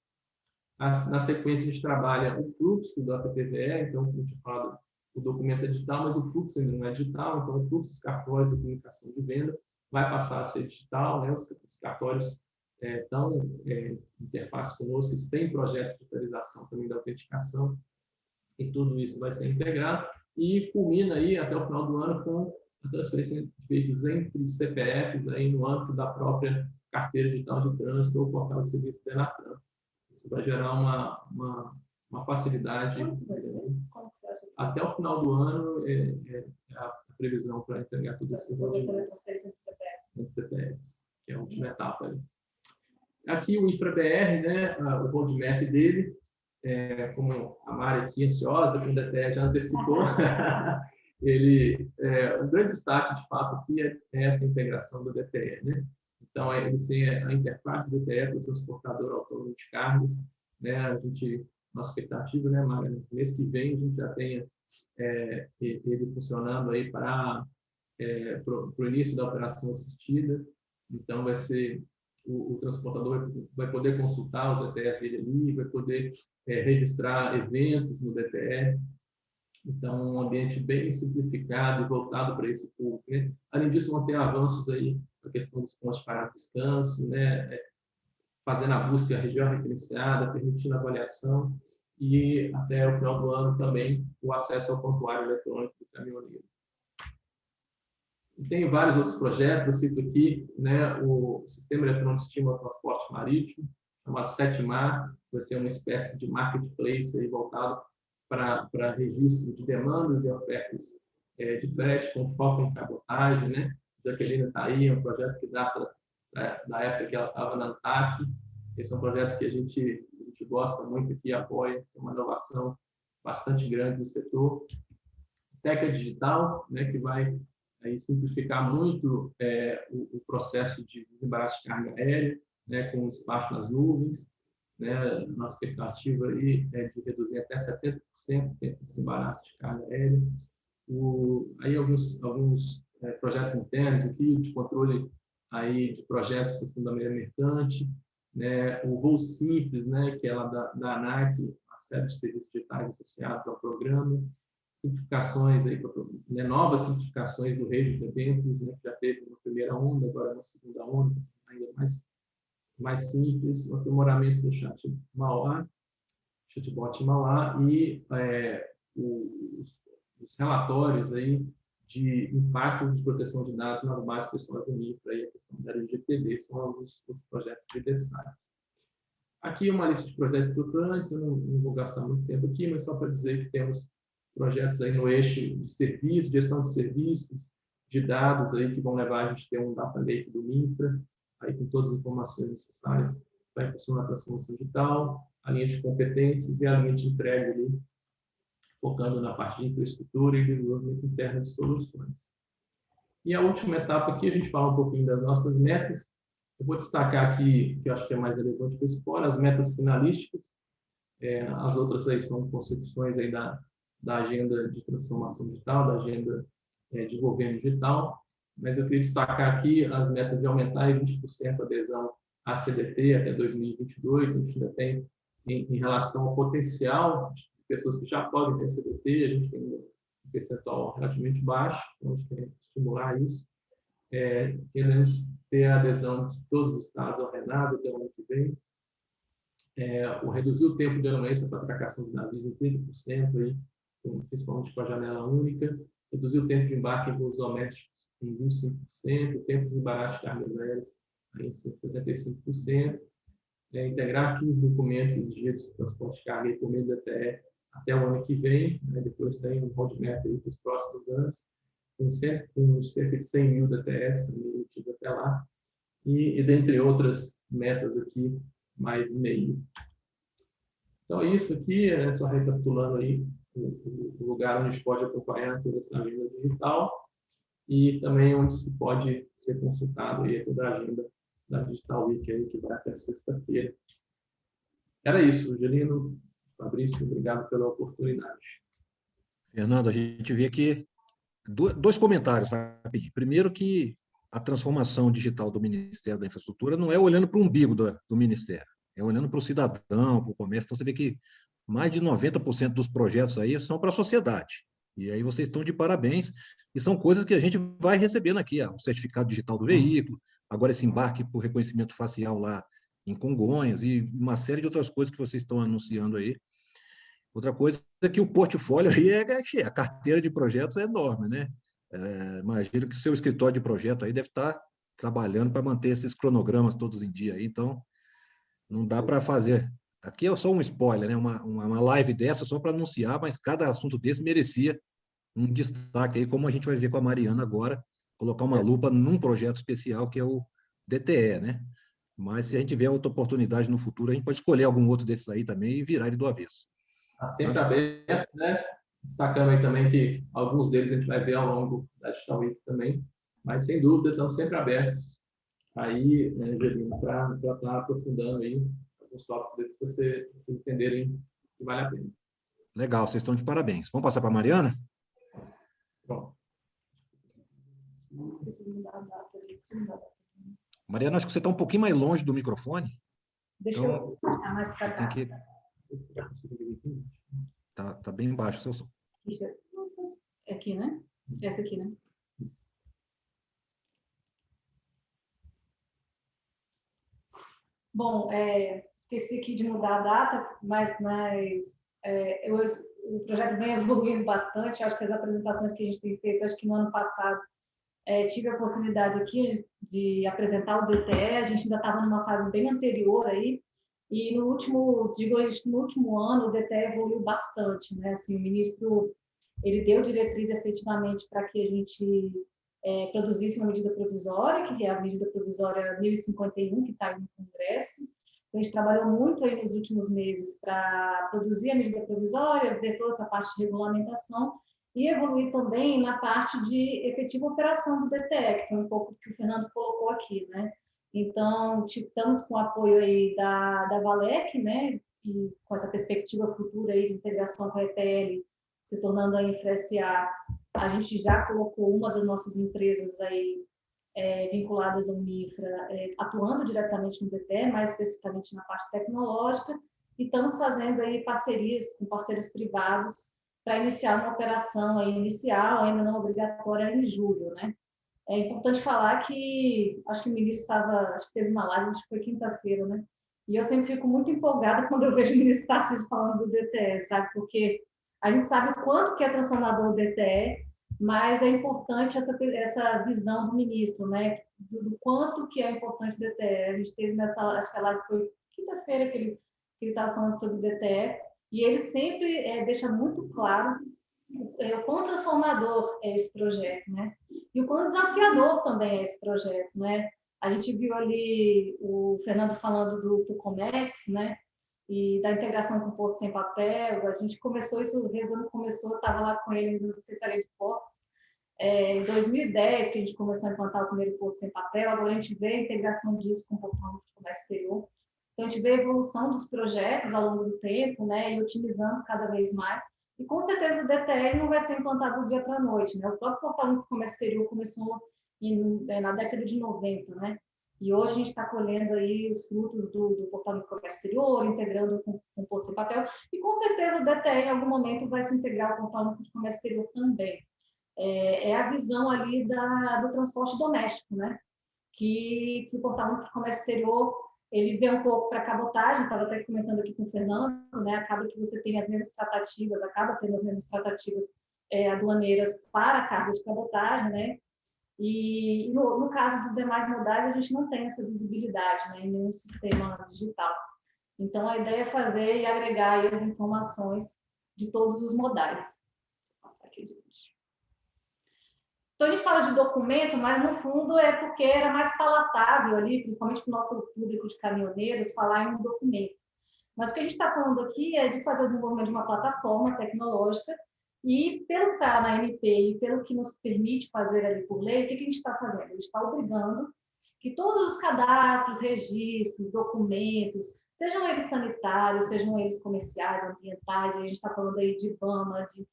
Na sequência, a gente trabalha o fluxo do ATP-VE, então, como eu tinha falado, o documento é digital, mas o fluxo ainda não é digital, então o fluxo dos cartórios de comunicação de venda vai passar a ser digital, né? Os cartórios estão em interface conosco, eles têm projetos de atualização também da autenticação, e tudo isso vai ser integrado, e culmina aí até o final do ano com a transferência de veículos entre CPFs aí no âmbito da própria carteira digital de trânsito ou portal de serviço da Denatran. Isso vai gerar uma facilidade. Até o final do ano é a previsão para entregar tudo isso em CPFs, que é a última etapa. Aí. Aqui o InfraBR, né, o roadmap dele, como a Mari aqui ansiosa, como a DTE já antecipou, o grande destaque, de fato, aqui é essa integração do DTE, né? Então, eles têm a interface do DTE para o transportador autônomo de cargas, né? Nossa expectativa, né, Mari, no mês que vem a gente já tenha ele funcionando aí para o início da operação assistida. Então, vai ser o transportador vai poder consultar os ETS dele ali, vai poder registrar eventos no DTE. Então, um ambiente bem simplificado e voltado para esse público. Né? Além disso, vão ter avanços aí na questão dos pontos de parada de descanso, né? Fazendo a busca região referenciada, permitindo a avaliação e, até o final do ano, também o acesso ao prontuário eletrônico do caminhoneiro. Tem vários outros projetos, eu cito aqui, né, o Sistema Eletrônico de Estímulo ao Transporte Marítimo, chamado SETMAR, vai ser uma espécie de marketplace aí voltado para registro de demandas e ofertas de frete, com foco em cabotagem, né? Jaqueline está aí, é um projeto que data da época que ela estava na ANTAC. Esse é um projeto que a gente gosta muito aqui, apoia, é uma inovação bastante grande no setor. Teca Digital, né, que vai aí simplificar muito o processo de desembaraço de carga aérea, né, com espaço nas nuvens. Né, nossa expectativa aí é de reduzir até 70% o tempo de desembaraço de carga aérea. Aí alguns projetos internos aqui de controle aí de projetos do Fundamento Mercante, né, o Voo Simples, né, que é lá da ANAC, a série de serviços digitais associados ao programa, simplificações aí, né, novas simplificações do rede de eventos, né, que já teve na primeira onda, agora na segunda onda, ainda mais simples, o aprimoramento do chatbot Mauá e os relatórios aí de impacto de proteção de dados nas bases pessoais do NIFRA e a questão da LGPD são alguns outros projetos de destaque. Aqui uma lista de projetos estruturantes, eu não vou gastar muito tempo aqui, mas só para dizer que temos projetos aí no eixo de serviços, gestão de serviços, de dados aí que vão levar a gente a ter um data lake do NIFRA, aí com todas as informações necessárias para impulsionar a transformação digital, a linha de competências e a linha de entrega ali, focando na parte de infraestrutura e desenvolvimento interno de soluções. E a última etapa aqui, a gente fala um pouquinho das nossas metas. Eu vou destacar aqui, que eu acho que é mais relevante para esse fórum, as metas finalísticas. As outras aí são consecuções aí da agenda de transformação digital, da agenda de governo digital. Mas eu queria destacar aqui as metas de aumentar em 20% a adesão à CDT até 2022. A gente ainda tem, em relação ao potencial de pessoas que já podem ter CDT, a gente tem um percentual relativamente baixo, então a gente quer estimular isso. Queremos ter a adesão de todos os estados ao RENAV até o ano que vem. Reduzir o tempo de anuência para atracação de navios em 30%, aí, principalmente com a janela única. Reduzir o tempo de embarque em voos domésticos em 25%, o tempo de desembaraço de cargas aéreas em 75%. Integrar 15 documentos exigidos para transporte de carga por meio do DTE até o ano que vem, né? Depois tem um roadmap para os próximos anos, com cerca de 100 mil DTS emitidos até lá, e dentre outras metas aqui, mais meio. Então, é isso aqui, só recapitulando aí o lugar onde a gente pode acompanhar toda essa agenda digital e também onde se pode ser consultado aí toda a agenda da Digital Week aí, que vai até sexta-feira. Era isso, Angelino, Fabrício, obrigado pela oportunidade. Fernando, a gente vê aqui dois comentários rapidinho. Primeiro que a transformação digital do Ministério da Infraestrutura não é olhando para o umbigo do Ministério, é olhando para o cidadão, para o comércio. Então, você vê que mais de 90% dos projetos aí são para a sociedade. E aí vocês estão de parabéns, e são coisas que a gente vai recebendo aqui, o certificado digital do veículo, agora esse embarque por reconhecimento facial lá em Congonhas, e uma série de outras coisas que vocês estão anunciando aí. Outra coisa é que o portfólio aí a carteira de projetos é enorme, né? Imagino que o seu escritório de projeto aí deve estar trabalhando para manter esses cronogramas todos em dia aí, então não dá para fazer. Aqui é só um spoiler, né? Uma live dessa só para anunciar, mas cada assunto desse merecia um destaque aí, como a gente vai ver com a Mariana agora, colocar uma lupa num projeto especial que é o DTE, né? Mas se a gente tiver outra oportunidade no futuro, a gente pode escolher algum outro desses aí também e virar ele do avesso. Está sempre aberto, né? Destacando aí também que alguns deles a gente vai ver ao longo da Digital Week também, mas sem dúvida estamos sempre abertos aí, Angelino, para estar aprofundando aí alguns tópicos que vocês entenderem que vale a pena. Legal, vocês estão de parabéns. Vamos passar para a Mariana? Bom. Mariana, acho que você está um pouquinho mais longe do microfone. Deixa então, eu botar mais para cá. Tem que... Tá bem baixo o seu som. Aqui, né? Essa aqui, né? Bom, esqueci aqui de mudar a data, mas o projeto vem evoluindo bastante. Acho que as apresentações que a gente tem feito, acho que no ano passado tive a oportunidade aqui de apresentar o DTE. A gente ainda estava numa fase bem anterior aí, e no último ano o DTE evoluiu bastante, né? Assim, o ministro ele deu diretriz efetivamente para que a gente produzisse uma medida provisória, que é a medida provisória 1051, que está aí no Congresso. Então, a gente trabalhou muito aí nos últimos meses para produzir a medida provisória, ver toda essa parte de regulamentação e evoluir também na parte de efetiva operação do DTE, que foi um pouco que o Fernando colocou aqui, né? Então, estamos com o apoio aí da Valec, né? E com essa perspectiva futura aí de integração com a EPL, se tornando a InfraSA, a gente já colocou uma das nossas empresas aí vinculadas ao Infra, atuando diretamente no DTE, mais especificamente na parte tecnológica, e estamos fazendo aí parcerias com parceiros privados para iniciar uma operação aí inicial, ainda não obrigatória, em julho, né? É importante falar que, acho que o ministro acho que teve uma live, acho que foi quinta-feira, né? E eu sempre fico muito empolgada quando eu vejo o ministro Tarcísio falando do DTE, sabe? Porque a gente sabe o quanto que é transformador o DTE, mas é importante essa visão do ministro, né? Do quanto que é importante o DTE. A gente teve acho que a live foi quinta-feira que ele estava falando sobre o DTE, e ele sempre deixa muito claro o quão transformador é esse projeto, né? E o quão desafiador também é esse projeto, né? A gente viu ali o Fernando falando do Comex, né? E da integração com o Porto Sem Papel. A gente começou isso, o Rezano começou, estava lá com ele na Secretaria de Portos, em 2010, que a gente começou a implantar o primeiro Porto Sem Papel. Agora a gente vê a integração disso com o Porto de Comércio Exterior. Então, a gente vê a evolução dos projetos ao longo do tempo, né? E otimizando cada vez mais. E, com certeza, o DTE não vai ser implantado do dia para a noite, né? O próprio Portal do Comércio Exterior começou na década de 90, né? E hoje a gente está colhendo aí os frutos do Portal do Comércio Exterior, integrando com o Porto Sem Papel, e com certeza o DTE em algum momento vai se integrar ao Portal do Comércio Exterior também. É a visão ali do transporte doméstico, né? Que o Portal do Comércio Exterior ele vê um pouco para a cabotagem, estava até comentando aqui com o Fernando, né? Acaba que você tem as mesmas tratativas, acaba tendo as mesmas tratativas aduaneiras para a carga de cabotagem, né? E no caso dos demais modais, a gente não tem essa visibilidade, né, em nenhum sistema digital. Então, a ideia é fazer e agregar aí as informações de todos os modais. Vou passar aqui de hoje. Então, a gente fala de documento, mas, no fundo, é porque era mais palatável ali, principalmente para o nosso público de caminhoneiros, falar em um documento. Mas o que a gente está falando aqui é de fazer o desenvolvimento de uma plataforma tecnológica e, pelo que está na MP e pelo que nos permite fazer ali por lei, o que a gente está fazendo? A gente está obrigando que todos os cadastros, registros, documentos, sejam eles sanitários, sejam eles comerciais, ambientais, a gente está falando aí de IBAMA, de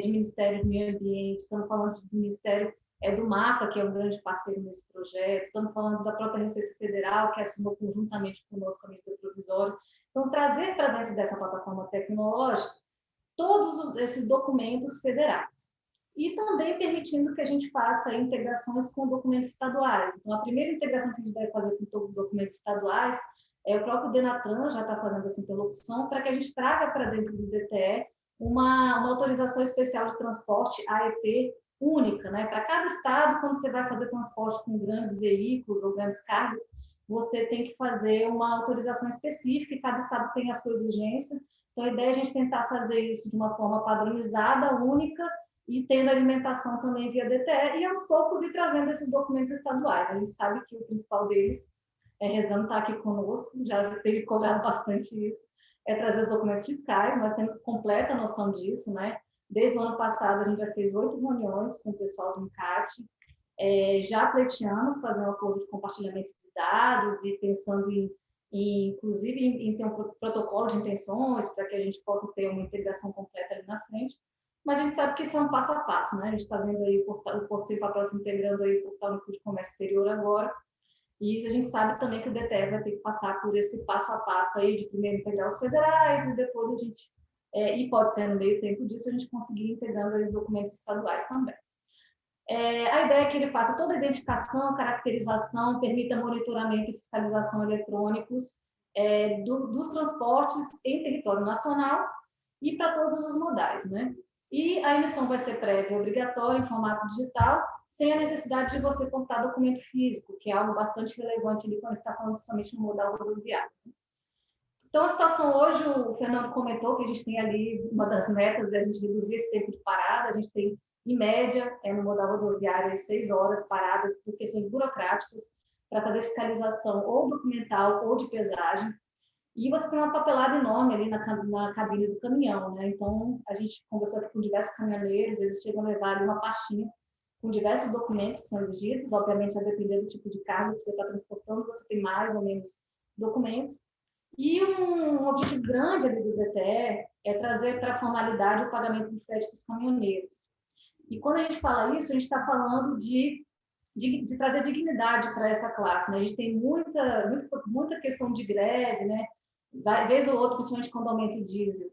Ministério do Meio Ambiente, estamos falando do Ministério do MAPA, que é um grande parceiro nesse projeto, estamos falando da própria Receita Federal, que assinou conjuntamente conosco a medida provisória. Então, trazer para dentro dessa plataforma tecnológica todos esses documentos federais. E também permitindo que a gente faça integrações com documentos estaduais. Então, a primeira integração que a gente deve fazer com todos os documentos estaduais o próprio Denatran já está fazendo essa interlocução para que a gente traga para dentro do DTE uma autorização especial de transporte AET única, né? Para cada estado, quando você vai fazer transporte com grandes veículos ou grandes cargas, você tem que fazer uma autorização específica e cada estado tem a sua exigência. Então, a ideia é a gente tentar fazer isso de uma forma padronizada, única, e tendo alimentação também via DTE, e aos poucos ir trazendo esses documentos estaduais. A gente sabe que o principal deles, Rezano está aqui conosco, já teve cobrado bastante isso, trazer os documentos fiscais, nós temos completa noção disso, né? Desde o ano passado, a gente já fez 8 reuniões com o pessoal do ENCAT, já pleiteamos fazer um acordo de compartilhamento de dados e pensando inclusive em ter um protocolo de intenções para que a gente possa ter uma integração completa ali na frente, mas a gente sabe que isso é um passo a passo, né? A gente está vendo aí o Conselho Papel se integrando aí o Portal Único de Comércio Exterior agora, e a gente sabe também que o DTE vai ter que passar por esse passo a passo aí de primeiro integrar os federais e depois a gente, e pode ser no meio tempo disso, a gente conseguir integrando os documentos estaduais também. A ideia é que ele faça toda a identificação, caracterização, permita monitoramento e fiscalização eletrônicos dos transportes em território nacional e para todos os modais, né? E a emissão vai ser prévia, obrigatória, em formato digital, sem a necessidade de você portar documento físico, que é algo bastante relevante ali quando a gente está falando somente no modal rodoviário. Então, a situação hoje, o Fernando comentou que a gente tem ali, uma das metas é a gente reduzir esse tempo de parada, a gente tem, em média, no modal rodoviário, 6 horas paradas por questões burocráticas, para fazer fiscalização ou documental ou de pesagem. E você tem uma papelada enorme ali na cabine do caminhão, né? Então, a gente conversou aqui com diversos caminhoneiros, eles chegam a levar ali uma pastinha com diversos documentos que são exigidos, obviamente, a depender do tipo de carga que você está transportando, você tem mais ou menos documentos. E um objetivo grande ali do DTE é trazer para a formalidade o pagamento do frete para os caminhoneiros. E quando a gente fala isso, a gente está falando de trazer dignidade para essa classe, né? A gente tem muita questão de greve, né? Vez ou outra, principalmente quando aumenta o diesel,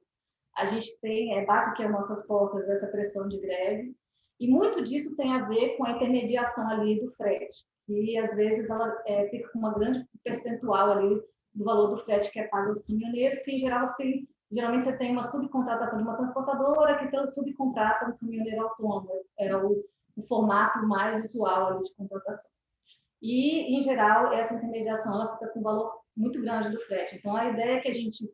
a gente tem, bate aqui as nossas portas essa pressão de greve, e muito disso tem a ver com a intermediação ali do frete, e às vezes ela fica com uma grande percentual ali do valor do frete que é pago aos caminhoneiros, que em geral geralmente você tem uma subcontratação de uma transportadora que subcontrata um caminhoneiro autônomo, era o formato mais usual ali de contratação. E, em geral, essa intermediação ela fica com um valor muito grande do frete. Então, a ideia é que a gente,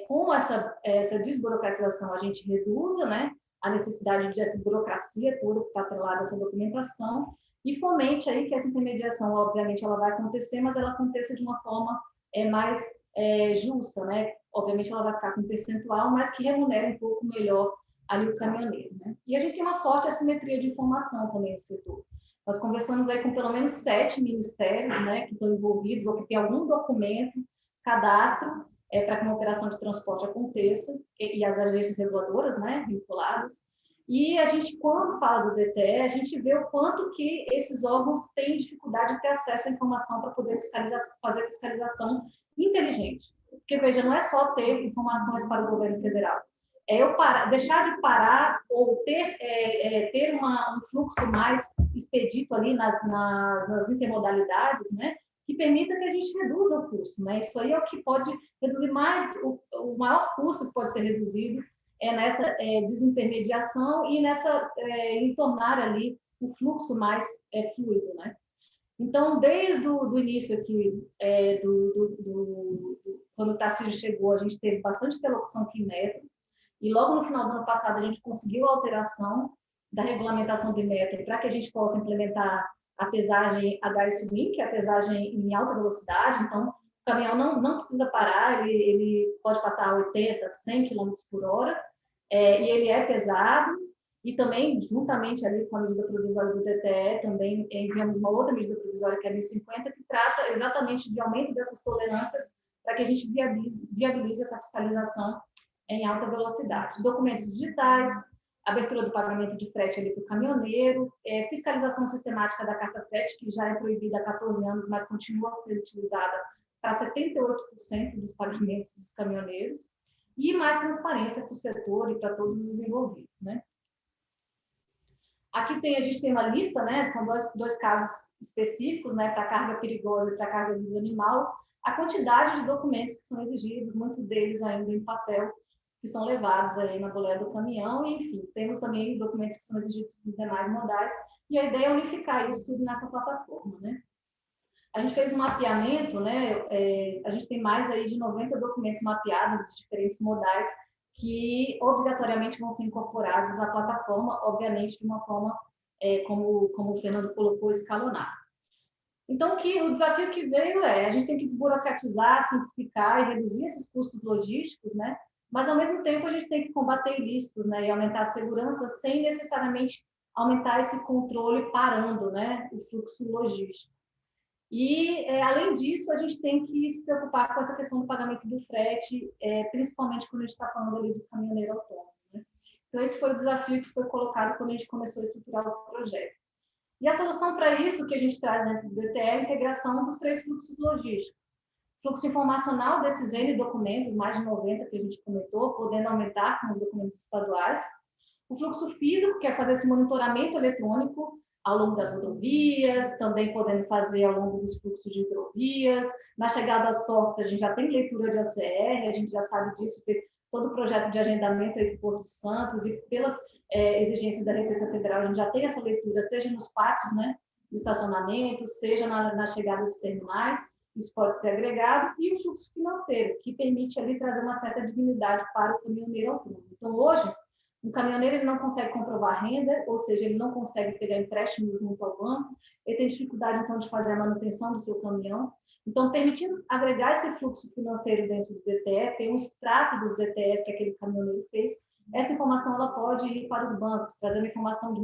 com essa desburocratização, a gente reduza, né, a necessidade dessa burocracia toda que está atrelada a essa documentação e fomente aí que essa intermediação, obviamente, ela vai acontecer, mas ela aconteça de uma forma mais justa, né? Obviamente, ela vai ficar com um percentual, mas que remunere um pouco melhor ali o caminhoneiro, né? E a gente tem uma forte assimetria de informação também no setor. Nós conversamos aí com pelo menos 7 ministérios, né, que estão envolvidos ou que tem algum documento, cadastro, para que uma operação de transporte aconteça, e as agências reguladoras, né, vinculadas. E a gente, quando fala do DTE, a gente vê o quanto que esses órgãos têm dificuldade de ter acesso à informação para poder fazer fiscalização inteligente. Porque, veja, não é só ter informações para o governo federal, eu deixar de parar ou ter um fluxo mais expedito ali nas intermodalidades, né, que permita que a gente reduza o custo, né? Isso aí é o que pode reduzir mais, o maior custo que pode ser reduzido nessa desintermediação e em tornar ali o fluxo mais fluido, né? Então, desde o início aqui, quando o Tarcísio chegou, a gente teve bastante interlocução com o Inmetro, e logo no final do ano passado a gente conseguiu a alteração da regulamentação do Inmetro para que a gente possa implementar a pesagem HS-WIN, que é a pesagem em alta velocidade. Então, caminhão não precisa parar, ele pode passar a 80, 100 km por hora, e ele é pesado, e também, juntamente ali com a medida provisória do DTE, também enviamos uma outra medida provisória, que é a 1050, que trata exatamente de aumento dessas tolerâncias para que a gente viabilize essa fiscalização em alta velocidade. Documentos digitais, abertura do pagamento de frete ali para o caminhoneiro, fiscalização sistemática da carta frete, que já é proibida há 14 anos, mas continua a ser utilizada para 78% dos pagamentos dos caminhoneiros, e mais transparência para o setor e para todos os envolvidos, né? Aqui a gente tem uma lista, né? São dois casos específicos, né? Para carga perigosa e para carga viva animal, a quantidade de documentos que são exigidos, muitos deles ainda em papel, que são levados aí na boleia do caminhão, e, enfim, temos também documentos que são exigidos por demais modais, e a ideia é unificar isso tudo nessa plataforma, né? A gente fez um mapeamento, né? A gente tem mais aí de 90 documentos mapeados de diferentes modais que obrigatoriamente vão ser incorporados à plataforma, obviamente de uma forma, como o Fernando colocou, escalonada. Então, o desafio que veio a gente tem que desburocratizar, simplificar e reduzir esses custos logísticos, né? Mas, ao mesmo tempo, a gente tem que combater ilícitos, né? E aumentar a segurança sem necessariamente aumentar esse controle parando, né? O fluxo logístico. E, além disso, a gente tem que se preocupar com essa questão do pagamento do frete, principalmente quando a gente está falando ali do caminhoneiro autônomo, né? Então, esse foi o desafio que foi colocado quando a gente começou a estruturar o projeto. E a solução para isso que a gente traz dentro do DTE é a integração dos 3 fluxos logísticos. Fluxo informacional desses N documentos, mais de 90 que a gente comentou, podendo aumentar com os documentos estaduais. O fluxo físico, que é fazer esse monitoramento eletrônico ao longo das rodovias, também podendo fazer ao longo dos fluxos de hidrovias. Na chegada aos portos, a gente já tem leitura de OCR, a gente já sabe disso, fez todo o projeto de agendamento aí do Porto de Santos, e pelas exigências da Receita Federal, a gente já tem essa leitura, seja nos pátios, né, de estacionamento, seja na chegada dos terminais, isso pode ser agregado, e o fluxo financeiro, que permite ali trazer uma certa dignidade para o caminhoneiro autônomo. Então, hoje, o caminhoneiro ele não consegue comprovar renda, ou seja, ele não consegue pegar empréstimo junto ao banco, ele tem dificuldade, então, de fazer a manutenção do seu caminhão. Então, permitindo agregar esse fluxo financeiro dentro do DTE, tem um extrato dos DTEs que aquele caminhoneiro fez, essa informação ela pode ir para os bancos, trazendo informação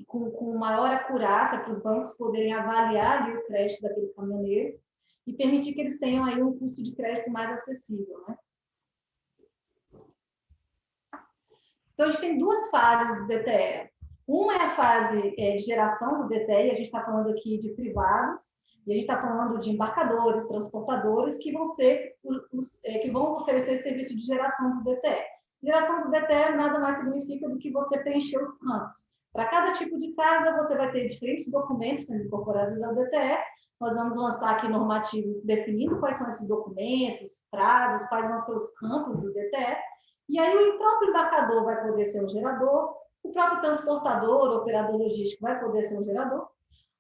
com maior acurácia para os bancos poderem avaliar ali o crédito daquele caminhoneiro e permitir que eles tenham aí um custo de crédito mais acessível, né? Então, a gente tem 2 fases do DTE. Uma é a fase de geração do DTE, e a gente está falando aqui de privados, e a gente está falando de embarcadores, transportadores, que vão oferecer serviço de geração do DTE. Geração do DTE nada mais significa do que você preencher os campos. Para cada tipo de carga, você vai ter diferentes documentos sendo incorporados ao DTE. Nós vamos lançar aqui normativos definindo quais são esses documentos, prazos, quais vão ser os campos do DTE. E aí o próprio embarcador vai poder ser um gerador, o próprio transportador, operador logístico vai poder ser um gerador,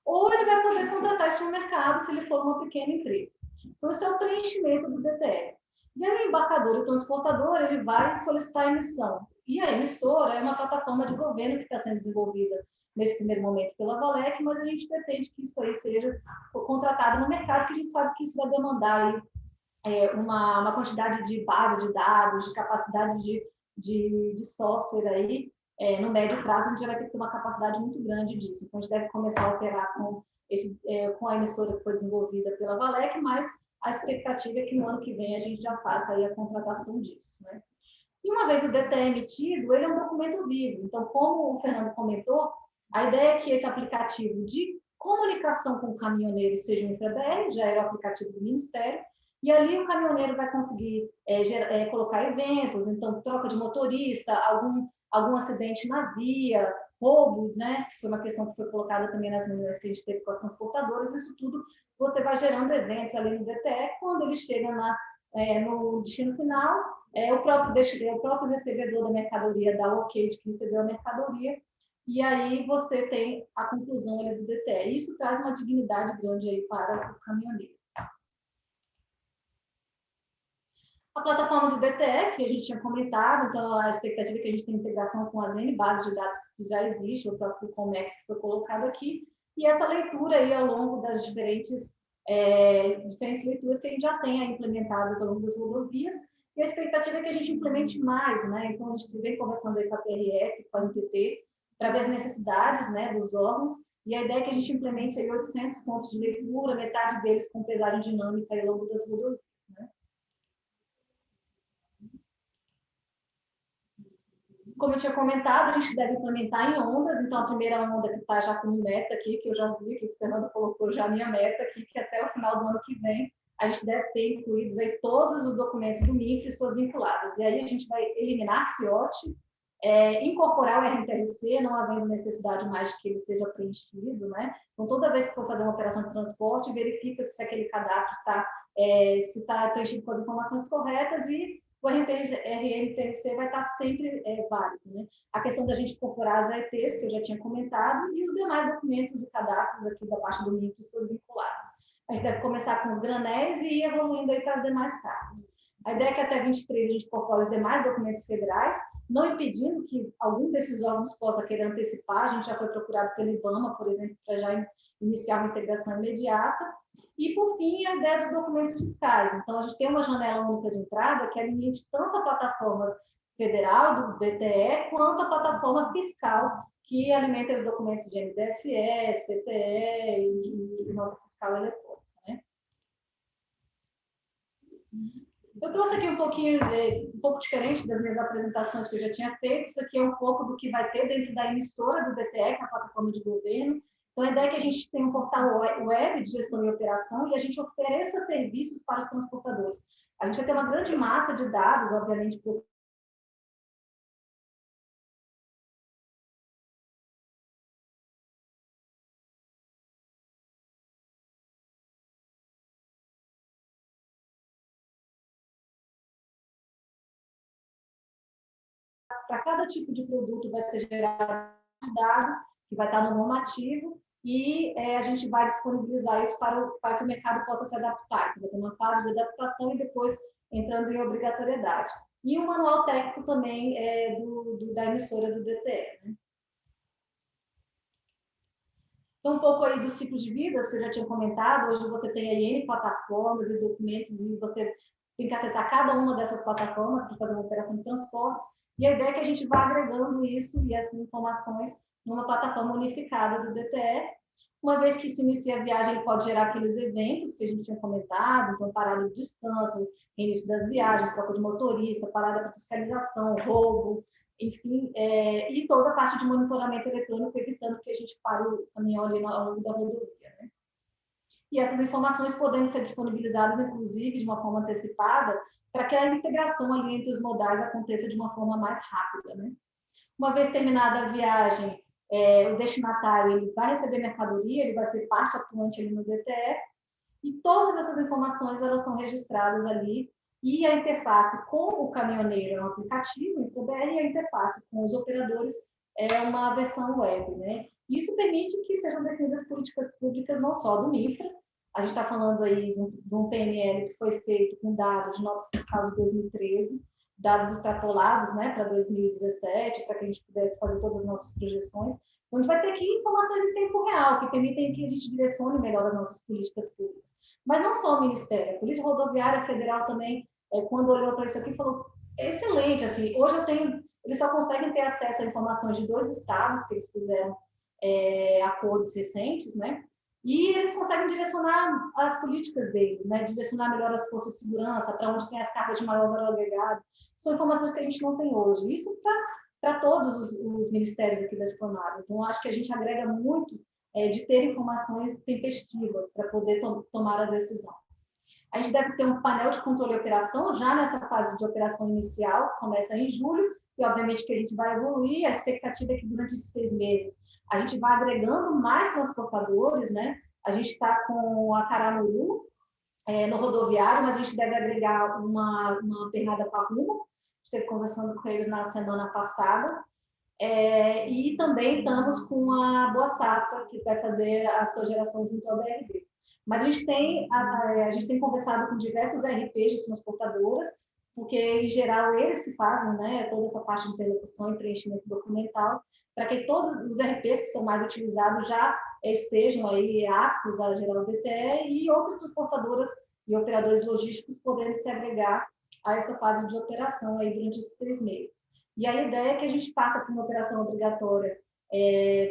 ou ele vai poder contratar isso no mercado se ele for uma pequena empresa. Então, esse é o preenchimento do DTE. E aí o embarcador e o transportador, ele vai solicitar a emissão. E a emissora é uma plataforma de governo que está sendo desenvolvida nesse primeiro momento pela Valec, mas a gente pretende que isso aí seja contratado no mercado, porque a gente sabe que isso vai demandar aí, uma quantidade de base de dados, de capacidade de software aí, no médio prazo, a gente já vai ter que ter uma capacidade muito grande disso. Então, a gente deve começar a operar com a emissora que foi desenvolvida pela Valec, mas a expectativa é que no ano que vem a gente já faça aí a contratação disso, né? E uma vez o DTE emitido, ele é um documento vivo. Então, como o Fernando comentou, a ideia é que esse aplicativo de comunicação com o caminhoneiro seja um InfraBR, já era o aplicativo do Ministério, e ali o caminhoneiro vai conseguir colocar eventos, então troca de motorista, algum acidente na via, roubo, né, que foi uma questão que foi colocada também nas reuniões que a gente teve com as transportadoras, isso tudo você vai gerando eventos ali no DTE, quando ele chega no destino final, o próprio recebedor da mercadoria dá o ok de que recebeu a mercadoria, e aí você tem a conclusão ali do DTE. Isso traz uma dignidade grande aí para o caminhoneiro. A plataforma do DTE, que a gente tinha comentado, então a expectativa é que a gente tenha integração com as N bases de dados que já existe, o próprio Comex que foi colocado aqui, e essa leitura aí ao longo das diferentes diferentes leituras que a gente já tem aí implementadas ao longo das rodovias, e a expectativa é que a gente implemente mais, né? Então, a gente vem conversando aí com a PRF, com a NTT, para ver as necessidades, né, dos órgãos, e a ideia é que a gente implemente aí 800 pontos de leitura, metade deles com pesagem dinâmica ao longo das rodovias, né? Como eu tinha comentado, a gente deve implementar em ondas, então a primeira onda que está já como meta aqui, que eu já vi, que o Fernando colocou já a minha meta aqui, que até o final do ano que vem, a gente deve ter incluídos aí todos os documentos do MINF e suas vinculadas. E aí a gente vai eliminar CIOT, incorporar o RTRC, não havendo necessidade mais de que ele seja preenchido, né? Então, toda vez que for fazer uma operação de transporte, verifica se aquele cadastro está preenchido com as informações corretas e o RNTRC vai estar sempre válido, né? A questão da gente incorporar as ETs, que eu já tinha comentado, e os demais documentos e cadastros aqui da parte do MINF e suas vinculadas. A gente deve começar com os granéis e ir evoluindo aí para as demais cartas. A ideia é que até 23 a gente incorpore os demais documentos federais, não impedindo que algum desses órgãos possa querer antecipar. A gente já foi procurado pelo IBAMA, por exemplo, para já iniciar uma integração imediata. E, por fim, a ideia dos documentos fiscais. Então, a gente tem uma janela única de entrada que alimente tanto a plataforma federal do DTE quanto a plataforma fiscal, que alimenta os documentos de NDFE, CTE e nota fiscal eletrônica, né? Eu trouxe aqui um pouco diferente das minhas apresentações que eu já tinha feito. Isso aqui é um pouco do que vai ter dentro da emissora do DTE, que é a plataforma de governo. Então, a ideia é que a gente tenha um portal web de gestão e operação e a gente ofereça serviços para os transportadores. A gente vai ter uma grande massa de dados, obviamente, para cada tipo de produto vai ser gerado dados, que vai estar no normativo, e a gente vai disponibilizar isso para que o mercado possa se adaptar. Vai ter uma fase de adaptação e depois entrando em obrigatoriedade. E um manual técnico também da emissora do DTE, né? Então, um pouco aí do ciclo de vidas que eu já tinha comentado. Hoje você tem aí N plataformas e documentos e você tem que acessar cada uma dessas plataformas para fazer uma operação de transportes. E a ideia é que a gente vá agregando isso e essas informações numa plataforma unificada do DTE. Uma vez que se inicia a viagem, ele pode gerar aqueles eventos que a gente tinha comentado, então parada de descanso, início das viagens, troca de motorista, parada para fiscalização, roubo, enfim, e toda a parte de monitoramento eletrônico, evitando que a gente pare o caminhão ali ao longo da rodovia, né? E essas informações podendo ser disponibilizadas, inclusive, de uma forma antecipada, para que a integração ali entre os modais aconteça de uma forma mais rápida, né? Uma vez terminada a viagem, o destinatário ele vai receber mercadoria, ele vai ser parte atuante ali no DTE, e todas essas informações elas são registradas ali, e a interface com o caminhoneiro é um aplicativo, o InfoBR, e a interface com os operadores é uma versão web, né? Isso permite que sejam definidas políticas públicas não só do MIFRA. A gente está falando aí de um PNL que foi feito com dados de nota fiscal de 2013, dados extrapolados, né, para 2017, para que a gente pudesse fazer todas as nossas projeções. Então, a gente vai ter aqui informações em tempo real, que permitem que a gente direcione melhor as nossas políticas públicas. Mas não só o Ministério, a Polícia Rodoviária Federal também, quando olhou para isso aqui, falou, excelente, assim, hoje eles só conseguem ter acesso a informações de 2 estados, que eles fizeram acordos recentes, né? E eles conseguem direcionar as políticas deles, né? Direcionar melhor as forças de segurança, para onde tem as cargas de maior valor agregado. São informações que a gente não tem hoje. Isso para todos os ministérios aqui da Esplanada. Então, acho que a gente agrega muito de ter informações tempestivas para poder tomar a decisão. A gente deve ter um painel de controle e operação já nessa fase de operação inicial, que começa em julho, e obviamente que a gente vai evoluir. A expectativa é que durante esses 6 meses a gente vai agregando mais transportadores, né? A gente está com a Caramuru no rodoviário, mas a gente deve agregar uma pernada com a Rumo. A gente esteve conversando com eles na semana passada. E também estamos com a Boa Safra, que vai fazer a sua geração junto ao BRB. Mas a gente tem conversado com diversos RPs de transportadoras, porque, em geral, eles que fazem, né, toda essa parte de interlocução e preenchimento documental, para que todos os RPs que são mais utilizados já estejam aí aptos a gerar o DTE e outras transportadoras e operadores logísticos podendo se agregar a essa fase de operação aí durante esses 6 meses. E a ideia é que a gente parta para uma operação obrigatória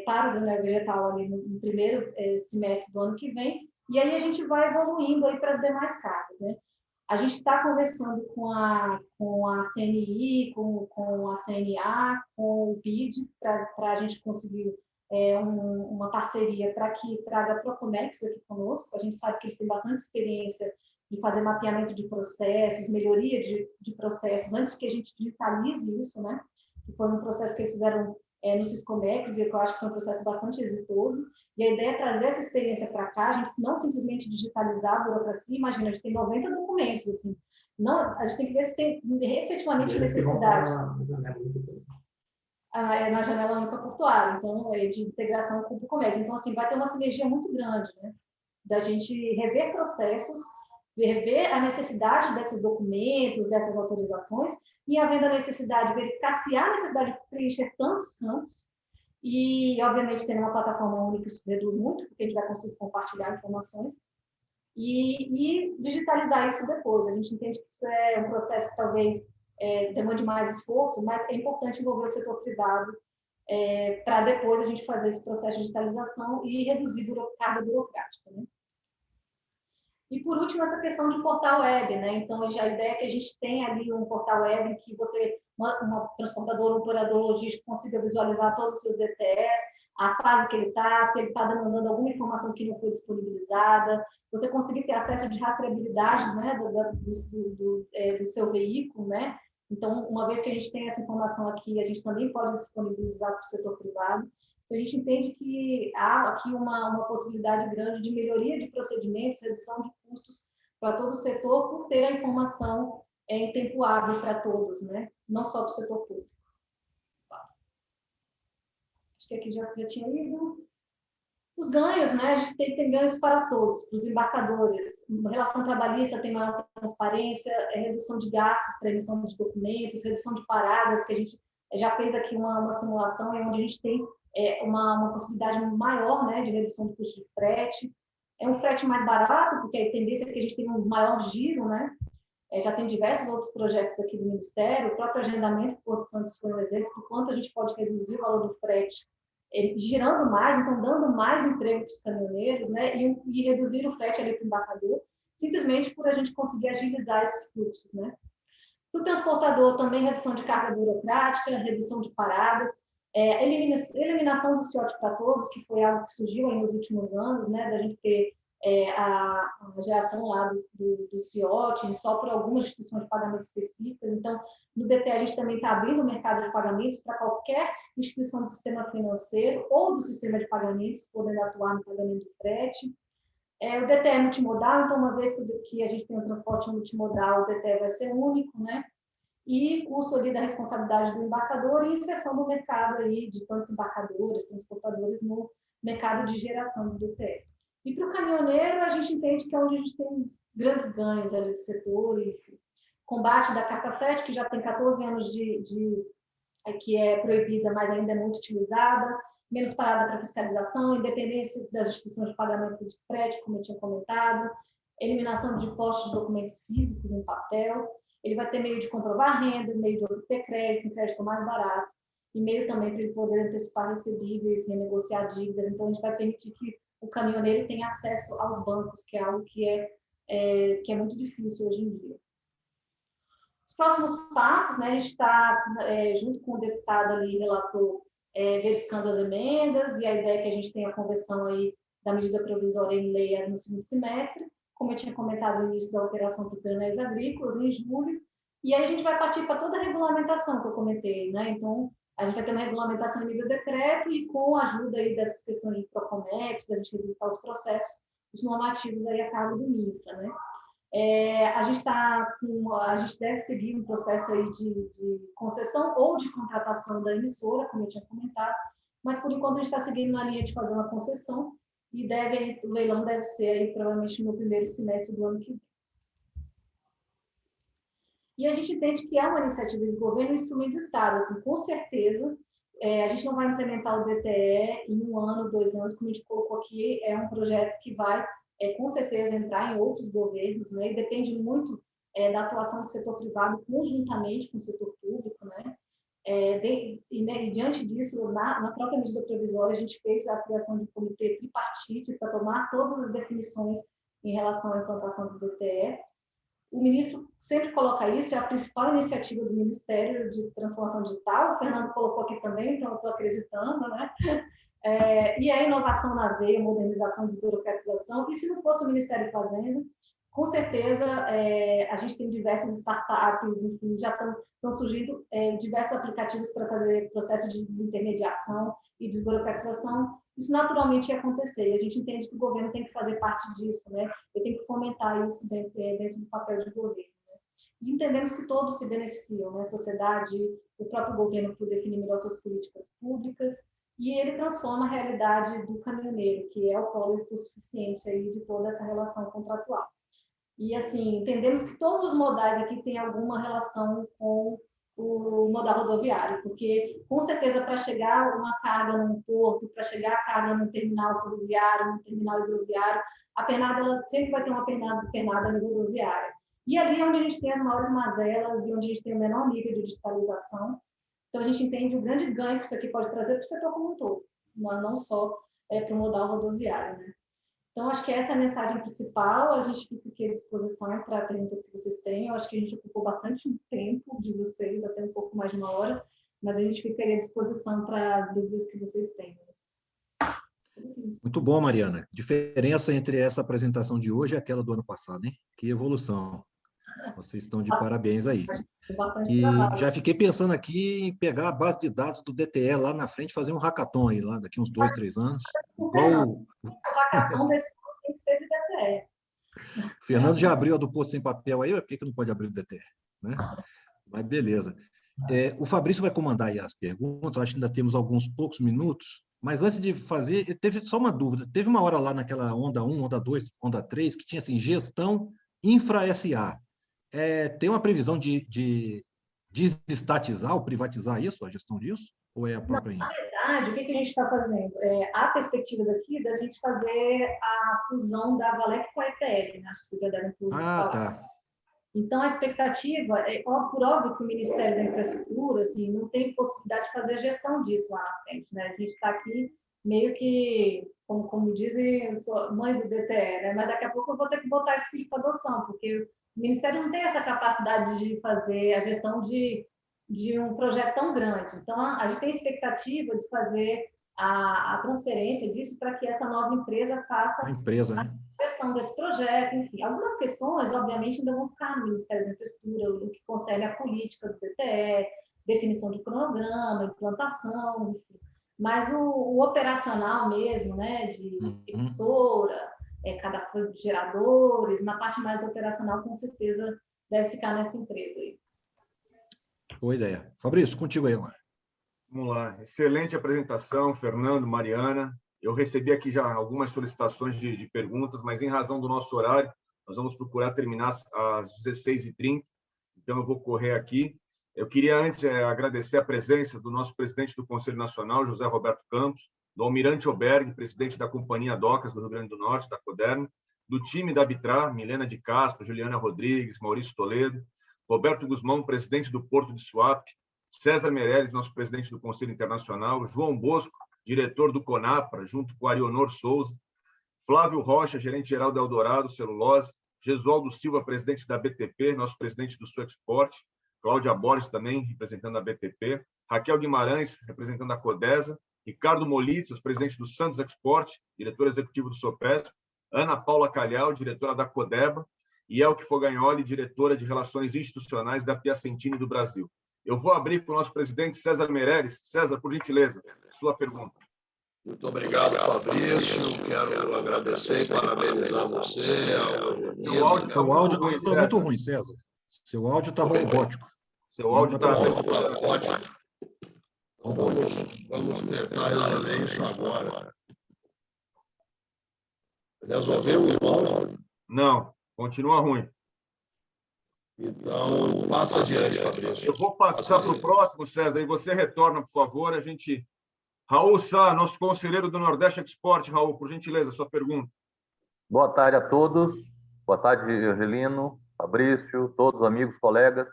para o granel vegetal ali no primeiro semestre do ano que vem, e aí a gente vai evoluindo aí para as demais cargas, né? A gente está conversando com a CNI, com a CNA, com o BID, para a gente conseguir uma parceria para que traga a Procomex aqui conosco. A gente sabe que eles têm bastante experiência de fazer mapeamento de processos, melhoria de processos, antes que a gente digitalize isso, né? Que foi um processo que eles fizeram no Siscomex, e que eu acho que foi um processo bastante exitoso. E a ideia é trazer essa experiência para cá, a gente não simplesmente digitalizar a burocracia. Imagina, a gente tem 90 documentos, assim. Não, a gente tem que ver se tem efetivamente necessidade. Na janela única portuária, então, de integração com o Comércio. Então, assim, vai ter uma sinergia muito grande, né? Da gente rever processos, rever a necessidade desses documentos, dessas autorizações, e havendo a necessidade, verificar se há necessidade de preencher tantos campos, e, obviamente, tendo uma plataforma única, isso reduz muito, porque a gente vai conseguir compartilhar informações, e digitalizar isso depois. A gente entende que isso é um processo que talvez demande mais esforço, mas é importante envolver o setor privado para depois a gente fazer esse processo de digitalização e reduzir carga burocrática, né? E, por último, essa questão de portal web, né? Então, já a ideia é que a gente tenha ali um portal web que uma transportadora, um operador logístico consiga visualizar todos os seus DTS, a fase que ele está, se ele está demandando alguma informação que não foi disponibilizada, você conseguir ter acesso de rastreabilidade, né, do seu veículo, né? Então, uma vez que a gente tem essa informação aqui, a gente também pode disponibilizar para o setor privado. Então, a gente entende que há aqui uma possibilidade grande de melhoria de procedimentos, redução de custos para todo o setor, por ter a informação em tempo hábil para todos, né? Não só para o setor público. Acho que aqui já tinha lido. Os ganhos, né? A gente tem ganhos para todos, para os embarcadores. A relação trabalhista tem maior transparência, redução de gastos para emissão de documentos, redução de paradas, que a gente já fez aqui uma simulação, onde a gente tem uma possibilidade maior, né, de redução do custo de frete. É um frete mais barato, porque a tendência é que a gente tenha um maior giro, né? Já tem diversos outros projetos aqui do Ministério, o próprio agendamento do Porto Santos foi um exemplo do quanto a gente pode reduzir o valor do frete, girando mais, então dando mais emprego para os caminhoneiros, né? E reduzir o frete ali para o embarcador, simplesmente por a gente conseguir agilizar esses fluxos, né? Para o transportador também, redução de carga burocrática, redução de paradas, eliminação do CIOT para todos, que foi algo que surgiu aí nos últimos anos, né? Da gente ter a geração lá do CIOT, só por algumas instituições de pagamento específicas. Então, no DT, a gente também está abrindo o mercado de pagamentos para qualquer instituição do sistema financeiro ou do sistema de pagamentos, podendo atuar no pagamento do frete. O DT é multimodal, então, uma vez que a gente tem um transporte multimodal, o DT vai ser único, né? E custo ali da responsabilidade do embarcador e inserção do mercado aí de tantos embarcadores, transportadores no mercado de geração do DT. E para o caminhoneiro, a gente entende que é onde a gente tem grandes ganhos ali do setor, e combate da carga frete, que já tem 14 anos que é proibida, mas ainda é muito utilizada, menos parada para fiscalização, independência das instituições de pagamento de frete, como eu tinha comentado, eliminação de impostos de documentos físicos em papel, ele vai ter meio de comprovar renda, meio de obter crédito, um crédito mais barato, e meio também para ele poder antecipar recebíveis, renegociar dívidas. Então, a gente vai permitir que o caminhoneiro tenha acesso aos bancos, que é algo que é muito difícil hoje em dia. Os próximos passos, né, a gente está, junto com o deputado ali, relator, verificando as emendas, e a ideia é que a gente tenha a conversão aí da medida provisória em lei no segundo semestre, como eu tinha comentado no início da alteração dos granéis agrícolas, em julho, e aí a gente vai partir para toda a regulamentação que eu comentei, né? Então, a gente vai ter uma regulamentação em nível decreto e com a ajuda aí dessas questões de Procomex, da gente revisitar os processos, os normativos aí a cargo do MINFRA, né? A gente deve seguir um processo aí de concessão ou de contratação da emissora, como eu tinha comentado, mas por enquanto a gente está seguindo na linha de fazer uma concessão e o leilão deve ser aí provavelmente no primeiro semestre do ano que vem. E a gente entende que é uma iniciativa de governo, um instrumento de Estado, assim, com certeza a gente não vai implementar o DTE em 1 ano, 2 anos, como a gente colocou aqui, é um projeto que vai, com certeza, entrar em outros governos, né? E depende muito da atuação do setor privado conjuntamente com o setor público, né? E diante disso, na própria medida provisória, a gente fez a criação de um comitê tripartite para tomar todas as definições em relação à implantação do DTE. O ministro sempre coloca isso, é a principal iniciativa do Ministério de Transformação Digital, o Fernando colocou aqui também, então eu estou acreditando, né? E a inovação na veia, modernização, desburocratização, e se não fosse o Ministério fazendo, com certeza a gente tem diversas startups, enfim, já estão surgindo diversos aplicativos para fazer processo de desintermediação e desburocratização. Isso naturalmente ia acontecer, e a gente entende que o governo tem que fazer parte disso, né? Ele tem que fomentar isso dentro do papel de governo. Né? E entendemos que todos se beneficiam, né? A sociedade, o próprio governo por definir melhor suas políticas públicas, e ele transforma a realidade do caminhoneiro, que é o polo hipossuficiente aí de toda essa relação contratual. E, assim, entendemos que todos os modais aqui têm alguma relação com o modal rodoviário, porque, com certeza, para chegar uma carga num porto, para chegar a carga num terminal ferroviário, num terminal hidroviário, a pernada ela sempre vai ter uma pernada rodoviária. E ali é onde a gente tem as maiores mazelas e onde a gente tem o menor nível de digitalização. Então, a gente entende o grande ganho que isso aqui pode trazer para o setor como um todo, não só para o modal rodoviário, né? Então, acho que essa é a mensagem principal. A gente fica aqui à disposição para perguntas que vocês têm. Eu acho que a gente ocupou bastante tempo de vocês, até um pouco mais de 1 hora, mas a gente ficaria à disposição para dúvidas que vocês tenham. Muito bom, Mariana. Diferença entre essa apresentação de hoje e aquela do ano passado, hein? Que evolução. Vocês estão de parabéns aí. E já fiquei pensando aqui em pegar a base de dados do DTE lá na frente, fazer um hackathon aí, lá daqui uns 2, 3 anos. O hackathon desse ano tem que ser de DTE. O Fernando já abriu a do Porto Sem Papel aí, por que não pode abrir o DTE? Né? Mas beleza. O Fabrício vai comandar aí as perguntas, acho que ainda temos alguns poucos minutos, mas antes de fazer, teve só uma dúvida. Teve uma hora lá naquela onda 1, onda 2, onda 3, que tinha assim, gestão infra SA. Tem uma previsão de desestatizar ou privatizar isso, a gestão disso? Ou é a própria Na verdade, o que a gente está fazendo? A perspectiva daqui da gente fazer a fusão da Valec com a ETL, né? Acho que vocês já devem ter ouvido falar. Tá. Então, a expectativa por óbvio que o Ministério da Infraestrutura assim, não tem possibilidade de fazer a gestão disso lá na frente. Né? A gente está aqui meio que, como dizem, eu sou mãe do DTE, né? Mas daqui a pouco eu vou ter que botar esse filho para adoção, porque o Ministério não tem essa capacidade de fazer a gestão de um projeto tão grande. Então, a gente tem expectativa de fazer a transferência disso para que essa nova empresa faça a gestão desse projeto, enfim. Algumas questões, obviamente, ainda vão ficar no Ministério da Infraestrutura, o que concerne a política do DTE, definição de cronograma, implantação, enfim. Mas o operacional mesmo, né, de emissora, cadastro de geradores, na parte mais operacional, com certeza, deve ficar nessa empresa aí. Boa ideia. Fabrício, contigo aí agora. Vamos lá. Excelente apresentação, Fernando, Mariana. Eu recebi aqui já algumas solicitações de perguntas, mas em razão do nosso horário, nós vamos procurar terminar às 16h30, então eu vou correr aqui. Eu queria antes agradecer a presença do nosso presidente do Conselho Nacional, José Roberto Campos, do Almirante Oberg, presidente da Companhia Docas do Rio Grande do Norte, da Coderno, do time da Arbitrar, Milena de Castro, Juliana Rodrigues, Maurício Toledo, Roberto Guzmão, presidente do Porto de Suape, César Meirelles, nosso presidente do Conselho Internacional, João Bosco, diretor do CONAPRA, junto com Arionor Souza, Flávio Rocha, gerente-geral da Eldorado Celulose, Gesualdo Silva, presidente da BTP, nosso presidente do Suexport, Cláudia Borges também, representando a BTP, Raquel Guimarães, representando a Codesa, Ricardo Molitzas, presidente do Santos Export, diretor executivo do Sopesp, Ana Paula Calhau, diretora da Codeba, e Elke Fogagnoli, diretora de Relações Institucionais da Piacentini do Brasil. Eu vou abrir com o nosso presidente César Meirelles. César, por gentileza, sua pergunta. Muito obrigado, Fabrício. Quero agradecer e parabenizar você. Seu áudio está muito ruim, César. Seu áudio está robótico. Seu áudio está ótimo. Vamos tentar resolver isso agora. Resolveu o áudio? Não, continua ruim. Então, passa adiante, Fabrício. Eu vou passar para o próximo, César, e você retorna, por favor. Raul Sá, nosso conselheiro do Nordeste Export. Raul, por gentileza, sua pergunta. Boa tarde a todos. Boa tarde, Angelino, Fabrício, todos os amigos, colegas.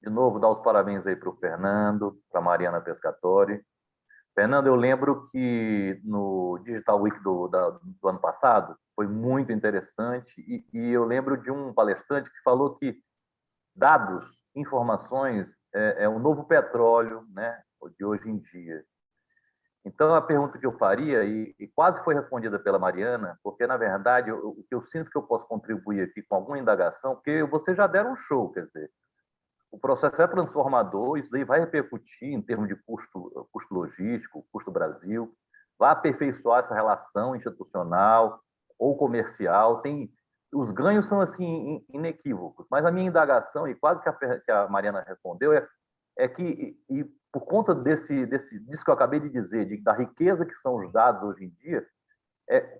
De novo, dar os parabéns aí para o Fernando, para a Mariana Pescatori. Fernando, eu lembro que no Digital Week do ano passado foi muito interessante e eu lembro de um palestrante que falou que dados, informações é o novo petróleo, né, de hoje em dia. Então, a pergunta que eu faria, e quase foi respondida pela Mariana, porque, na verdade, o que eu sinto que eu posso contribuir aqui com alguma indagação, porque vocês já deram um show, quer dizer, o processo é transformador, isso daí vai repercutir em termos de custo logístico, custo Brasil, vai aperfeiçoar essa relação institucional ou comercial. Os ganhos são assim inequívocos, mas a minha indagação, e quase que a Mariana respondeu, é que, e por conta disso que eu acabei de dizer, da riqueza que são os dados hoje em dia,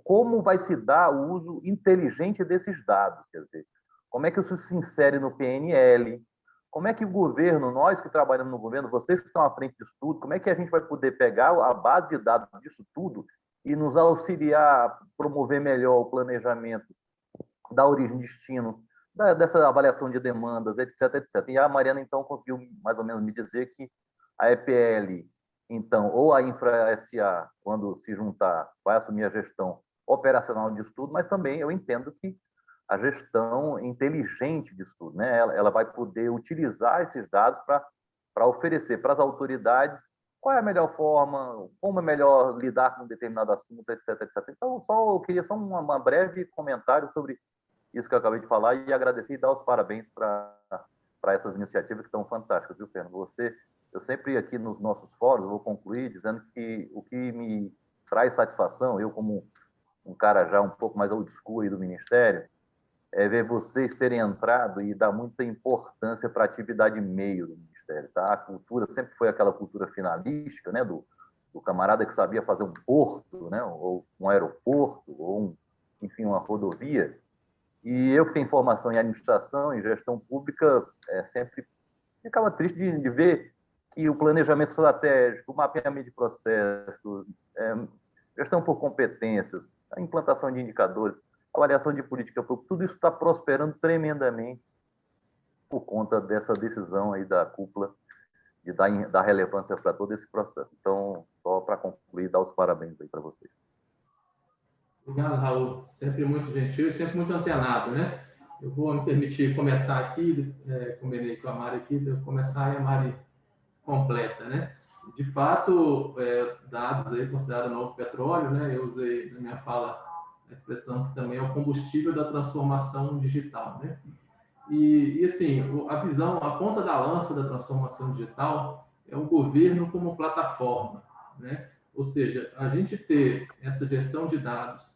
como vai se dar o uso inteligente desses dados, quer dizer, como é que isso se insere no PNL, como é que o governo, nós que trabalhamos no governo, vocês que estão à frente disso tudo, como é que a gente vai poder pegar a base de dados disso tudo e nos auxiliar a promover melhor o planejamento da origem e destino, dessa avaliação de demandas, etc, etc. E a Mariana, então, conseguiu mais ou menos me dizer que a EPL, então, ou a Infra SA, quando se juntar, vai assumir a gestão operacional disso tudo, mas também eu entendo que a gestão inteligente disso tudo, né? Ela vai poder utilizar esses dados para oferecer para as autoridades qual é a melhor forma, como é melhor lidar com um determinado assunto, etc, etc. Então, eu queria só um breve comentário sobre isso que eu acabei de falar e agradecer e dar os parabéns para essas iniciativas que estão fantásticas, viu, Fernando? Eu sempre aqui nos nossos fóruns, vou concluir dizendo que o que me traz satisfação, eu como um cara já um pouco mais old school aí do Ministério, é ver vocês terem entrado e dar muita importância para a atividade meio do Ministério. Tá? A cultura sempre foi aquela cultura finalística, né? do camarada que sabia fazer um porto, né? Ou um aeroporto, ou enfim, uma rodovia. E eu que tenho formação em administração, em gestão pública, sempre ficava triste de ver que o planejamento estratégico, o mapeamento de processos, gestão por competências, a implantação de indicadores, avaliação de política pública, tudo isso está prosperando tremendamente por conta dessa decisão aí da cúpula de dar relevância para todo esse processo. Então, só para concluir, dar os parabéns aí para vocês. Obrigado, Raul. Sempre muito gentil e sempre muito antenado, né? Eu vou me permitir começar aqui, combinei com a Mari aqui, de eu começar e a Mari completa, né? De fato, dados aí considerados novo petróleo, né? Eu usei na minha fala a expressão que também é o combustível da transformação digital, né? E assim, a visão, a ponta da lança da transformação digital é o governo como plataforma, né? Ou seja, a gente ter essa gestão de dados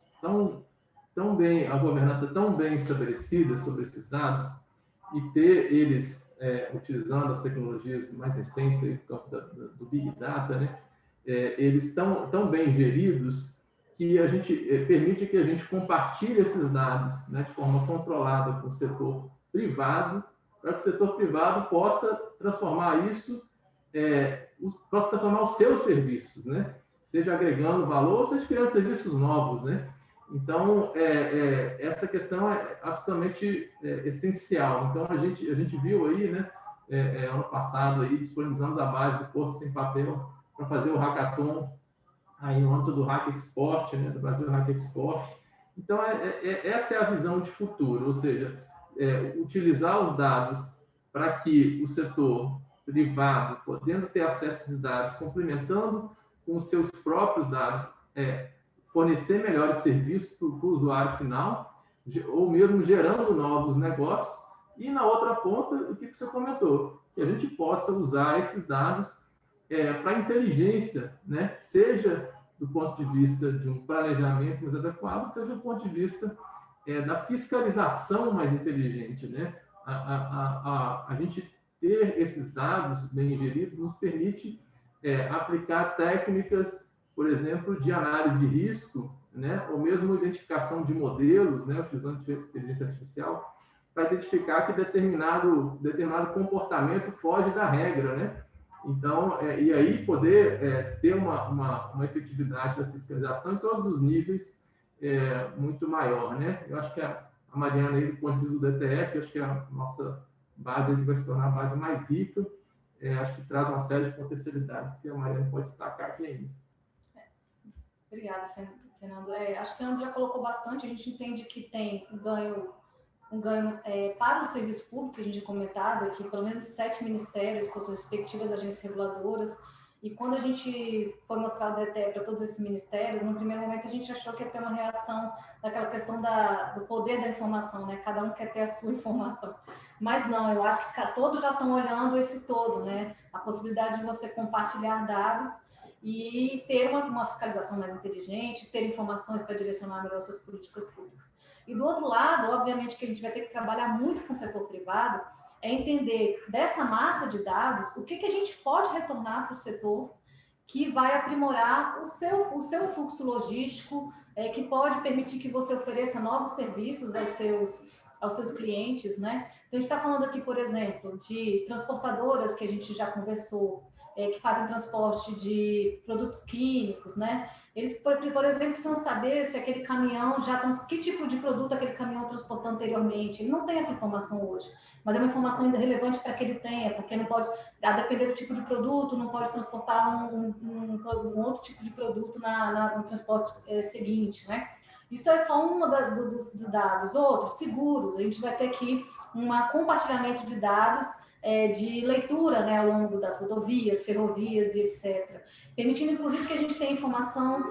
tão bem, a governança tão bem estabelecida sobre esses dados e ter eles utilizando as tecnologias mais recentes aí, do Big Data, né? Eles tão bem geridos que a gente permite que a gente compartilhe esses dados, né, de forma controlada com o setor privado, para que o setor privado possa transformar isso, possa transformar os seus serviços, né? Seja agregando valor, seja criando serviços novos, né? Então, essa questão é absolutamente essencial. Então, a gente viu aí, né, ano passado, aí, disponibilizamos a base do Porto Sem Papel para fazer o hackathon aí no âmbito do Hack Export, né, do Brasil Hack Export. Então, essa é a visão de futuro, ou seja, utilizar os dados para que o setor privado, podendo ter acesso a esses dados, complementando com os seus próprios dados, fornecer melhores serviços para o usuário final, ou mesmo gerando novos negócios. E na outra ponta, o que você comentou, que a gente possa usar esses dados para inteligência, né? Seja do ponto de vista de um planejamento mais adequado, seja do ponto de vista da fiscalização mais inteligente, né? A gente ter esses dados bem geridos nos permite aplicar técnicas, por exemplo, de análise de risco, né? Ou mesmo identificação de modelos, né? Utilizando inteligência artificial, para identificar que determinado comportamento foge da regra, né? Então, e aí poder ter uma efetividade da fiscalização em todos os níveis muito maior, né? Eu acho que a Mariana, aí, do ponto de vista do DTE, que eu acho que a nossa base vai se tornar a base mais rica, acho que traz uma série de potencialidades que a Mariana pode destacar aqui ainda. Obrigada, Fernando. Acho que o Fernando já colocou bastante. A gente entende que tem um ganho para o serviço público, que a gente tinha comentado aqui, pelo menos 7 ministérios com suas respectivas agências reguladoras. E quando a gente foi mostrar o DTE para todos esses ministérios, no primeiro momento a gente achou que ia ter uma reação daquela questão do poder da informação, né? Cada um quer ter a sua informação. Mas não, eu acho que todos já estão olhando esse todo, né? A possibilidade de você compartilhar dados e ter uma fiscalização mais inteligente, ter informações para direcionar melhor suas políticas públicas. E do outro lado, obviamente que a gente vai ter que trabalhar muito com o setor privado, é entender dessa massa de dados o que a gente pode retornar para o setor que vai aprimorar o seu fluxo logístico, que pode permitir que você ofereça novos serviços aos seus clientes, né? Então, a gente está falando aqui, por exemplo, de transportadoras que a gente já conversou, que fazem transporte de produtos químicos, né? Eles, por exemplo, precisam saber se aquele caminhão que tipo de produto aquele caminhão transportou anteriormente. Ele não tem essa informação hoje, mas é uma informação ainda relevante para que ele tenha, porque não pode, a depender do tipo de produto, não pode transportar um outro tipo de produto no transporte seguinte, né? Isso é só uma dos dados. Outros, seguros, a gente vai ter aqui um compartilhamento de dados de leitura, né, ao longo das rodovias, ferrovias e etc. Permitindo, inclusive, que a gente tenha informação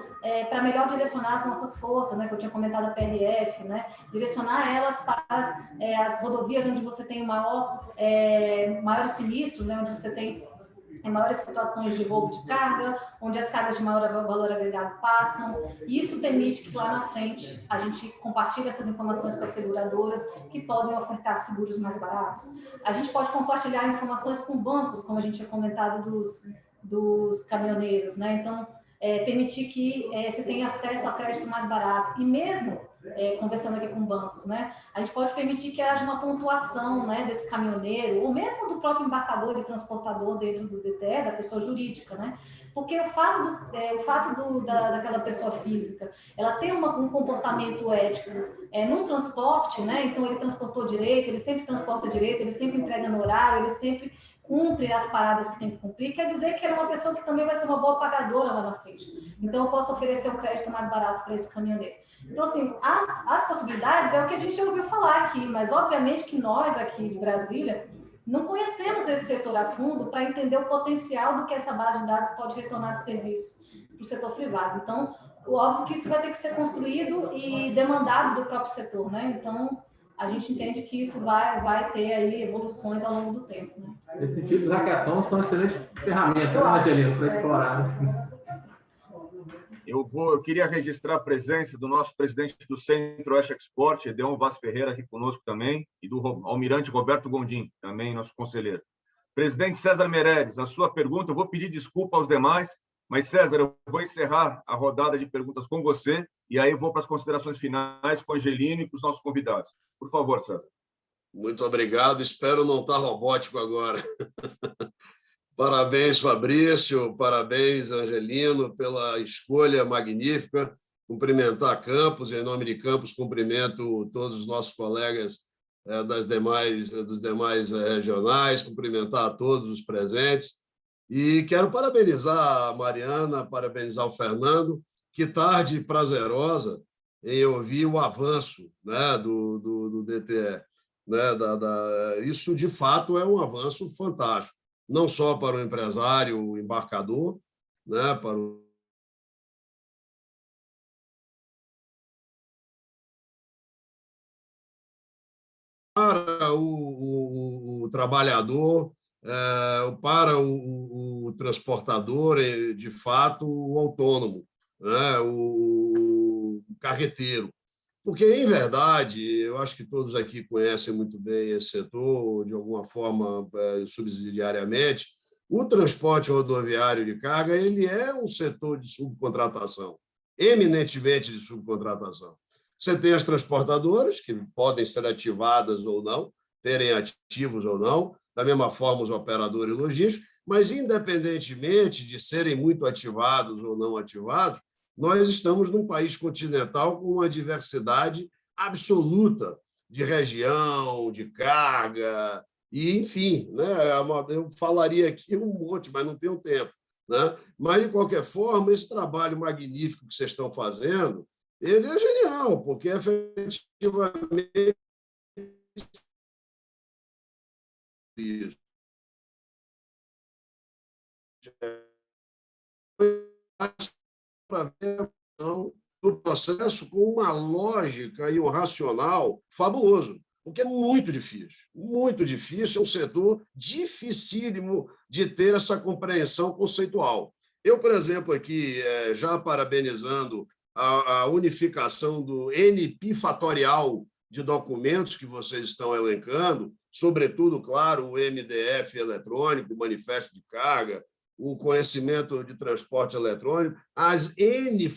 para melhor direcionar as nossas forças, né, que eu tinha comentado a PRF, né, direcionar elas para as rodovias onde você tem maior sinistro, né, onde você tem maiores situações de roubo de carga, onde as cargas de maior valor agregado passam. E isso permite que lá na frente a gente compartilhe essas informações com as seguradoras que podem ofertar seguros mais baratos. A gente pode compartilhar informações com bancos, como a gente tinha comentado dos caminhoneiros, né? Então, permitir que você tenha acesso a crédito mais barato. E mesmo conversando aqui com bancos, né? A gente pode permitir que haja uma pontuação, né, desse caminhoneiro, ou mesmo do próprio embarcador e transportador dentro do DTE, da pessoa jurídica, né? Porque o fato daquela pessoa física, ela ter um comportamento ético no transporte, né? Então, ele transportou direito, ele sempre transporta direito, ele sempre entrega no horário, ele sempre cumpre as paradas que tem que cumprir, quer dizer que é uma pessoa que também vai ser uma boa pagadora lá na frente. Então, eu posso oferecer um crédito mais barato para esse caminhoneiro. Então, assim, as possibilidades é o que a gente ouviu falar aqui, mas obviamente que nós aqui de Brasília não conhecemos esse setor a fundo para entender o potencial do que essa base de dados pode retornar de serviço para o setor privado. Então, óbvio que isso vai ter que ser construído e demandado do próprio setor, né? Então, a gente entende que isso vai ter aí evoluções ao longo do tempo, né? Nesse sentido, os hackathons são uma excelente ferramenta, né, Angelina, para explorar, né? Eu queria registrar a presença do nosso presidente do Centro-Oeste Export, Edeon Vaz Ferreira, aqui conosco também, e do almirante Roberto Gondim, também nosso conselheiro. Presidente César Meirelles, a sua pergunta, eu vou pedir desculpa aos demais, mas, César, eu vou encerrar a rodada de perguntas com você, e aí eu vou para as considerações finais com a Angelina e com os nossos convidados. Por favor, César. Muito obrigado, espero não estar robótico agora. Parabéns, Fabrício, parabéns, Angelino, pela escolha magnífica. Cumprimentar Campos, em nome de Campos, cumprimento todos os nossos colegas dos demais regionais, cumprimentar a todos os presentes. E quero parabenizar a Mariana, parabenizar o Fernando. Que tarde prazerosa em ouvir o avanço, né, do DTE. Né, isso, de fato, é um avanço fantástico. Não só para o empresário, o embarcador, né, para o trabalhador, para o transportador, de fato, o autônomo, né, o carreteiro. Porque, em verdade, eu acho que todos aqui conhecem muito bem esse setor, de alguma forma, subsidiariamente. O transporte rodoviário de carga ele é um setor de subcontratação, eminentemente de subcontratação. Você tem as transportadoras, que podem ser ativadas ou não, terem ativos ou não, da mesma forma os operadores logísticos, mas, independentemente de serem muito ativados ou não ativados, nós estamos num país continental com uma diversidade absoluta de região, de carga, e, enfim, né? Eu falaria aqui um monte, mas não tenho tempo. Né? Mas, de qualquer forma, esse trabalho magnífico que vocês estão fazendo, ele é genial, porque, efetivamente, isso. Para ver a questão do processo com uma lógica e um racional fabuloso, porque é muito difícil, é um setor dificílimo de ter essa compreensão conceitual. Eu, por exemplo, aqui, já parabenizando a unificação do NP fatorial de documentos que vocês estão elencando, sobretudo, claro, o MDF eletrônico, o manifesto de carga, o conhecimento de transporte eletrônico, as N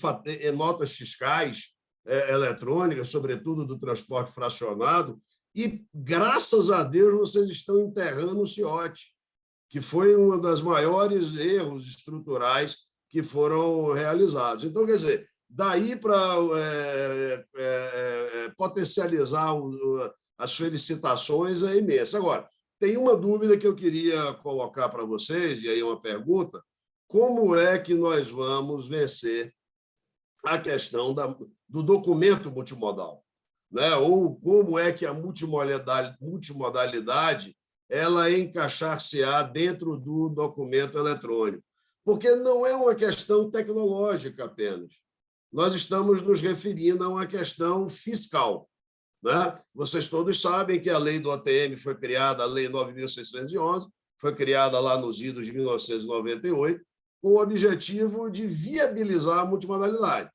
notas fiscais eletrônicas, sobretudo do transporte fracionado, e, graças a Deus, vocês estão enterrando o CIOT, que foi um dos maiores erros estruturais que foram realizados. Então, quer dizer, daí para potencializar as felicitações é imenso. Agora, tem uma dúvida que eu queria colocar para vocês, e aí uma pergunta: como é que nós vamos vencer a questão do documento multimodal? Né? Ou como é que a multimodalidade ela encaixar-se-á dentro do documento eletrônico? Porque não é uma questão tecnológica apenas. Nós estamos nos referindo a uma questão fiscal. Né? Vocês todos sabem que a lei do OTM foi criada, a Lei 9.611, foi criada lá nos idos de 1998, com o objetivo de viabilizar a multimodalidade.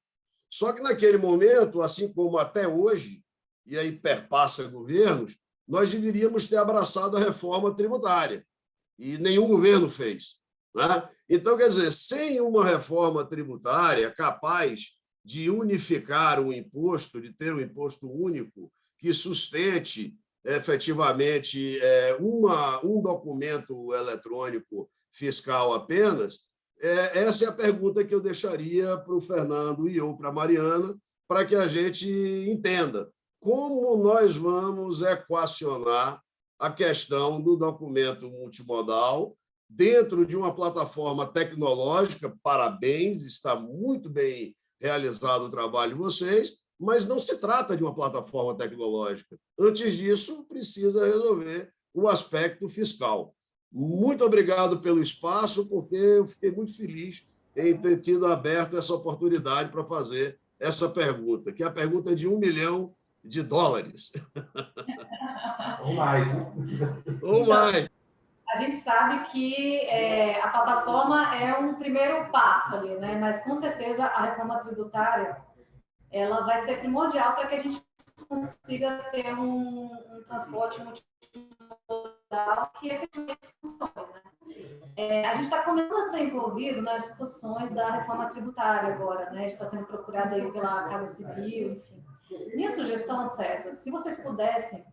Só que, naquele momento, assim como até hoje, e aí perpassa governos, nós deveríamos ter abraçado a reforma tributária, e nenhum governo fez. Né? Então, quer dizer, sem uma reforma tributária capaz de unificar o imposto, de ter um imposto único que sustente efetivamente um documento eletrônico fiscal apenas, essa é a pergunta que eu deixaria para o Fernando e eu para a Mariana, para que a gente entenda como nós vamos equacionar a questão do documento multimodal dentro de uma plataforma tecnológica. Parabéns, está muito bem realizado o trabalho de vocês, mas não se trata de uma plataforma tecnológica. Antes disso, precisa resolver o aspecto fiscal. Muito obrigado pelo espaço, porque eu fiquei muito feliz em ter tido aberto essa oportunidade para fazer essa pergunta, que é a pergunta de $1 milhão. Ou mais. Ou mais. A gente sabe que a plataforma é um primeiro passo ali, né? Mas, com certeza, a reforma tributária ela vai ser primordial para que a gente consiga ter um transporte multimodal que efetivamente funcione. Né? A gente está começando a ser envolvido nas discussões da reforma tributária agora, né? A gente está sendo procurado aí pela Casa Civil, enfim. Minha sugestão, César, se vocês pudessem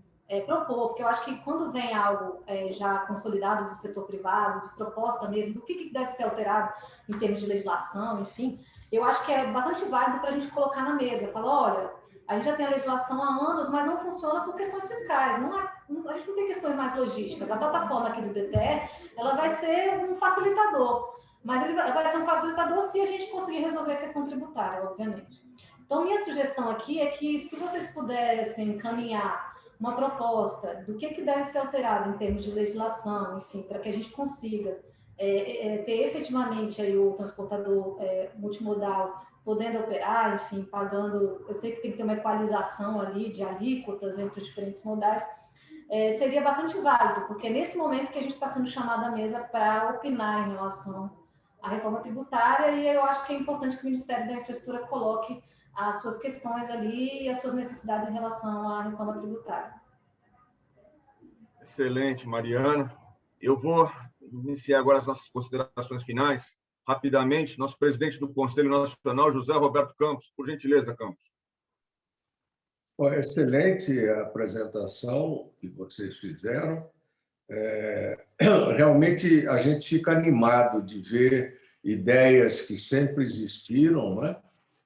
propor, porque eu acho que quando vem algo já consolidado do setor privado, de proposta mesmo, do que deve ser alterado em termos de legislação, enfim, eu acho que é bastante válido para a gente colocar na mesa. Falar, olha, a gente já tem a legislação há anos, mas não funciona por questões fiscais. A gente não tem questões mais logísticas. A plataforma aqui do DTE, ela vai ser um facilitador, mas ele vai ser um facilitador se a gente conseguir resolver a questão tributária, obviamente. Então, minha sugestão aqui é que, se vocês pudessem encaminhar uma proposta do que deve ser alterado em termos de legislação, enfim, para que a gente consiga ter efetivamente aí o transportador multimodal podendo operar, enfim, pagando, eu sei que tem que ter uma equalização ali de alíquotas entre os diferentes modais, seria bastante válido, porque é nesse momento que a gente está sendo chamado à mesa para opinar em relação à reforma tributária, e eu acho que é importante que o Ministério da Infraestrutura coloque as suas questões ali e as suas necessidades em relação à reforma tributária. Excelente, Mariana. Eu vou iniciar agora as nossas considerações finais. Rapidamente, nosso presidente do Conselho Nacional, José Roberto Campos. Por gentileza, Campos. Excelente a apresentação que vocês fizeram. Realmente a gente fica animado de ver ideias que sempre existiram, né?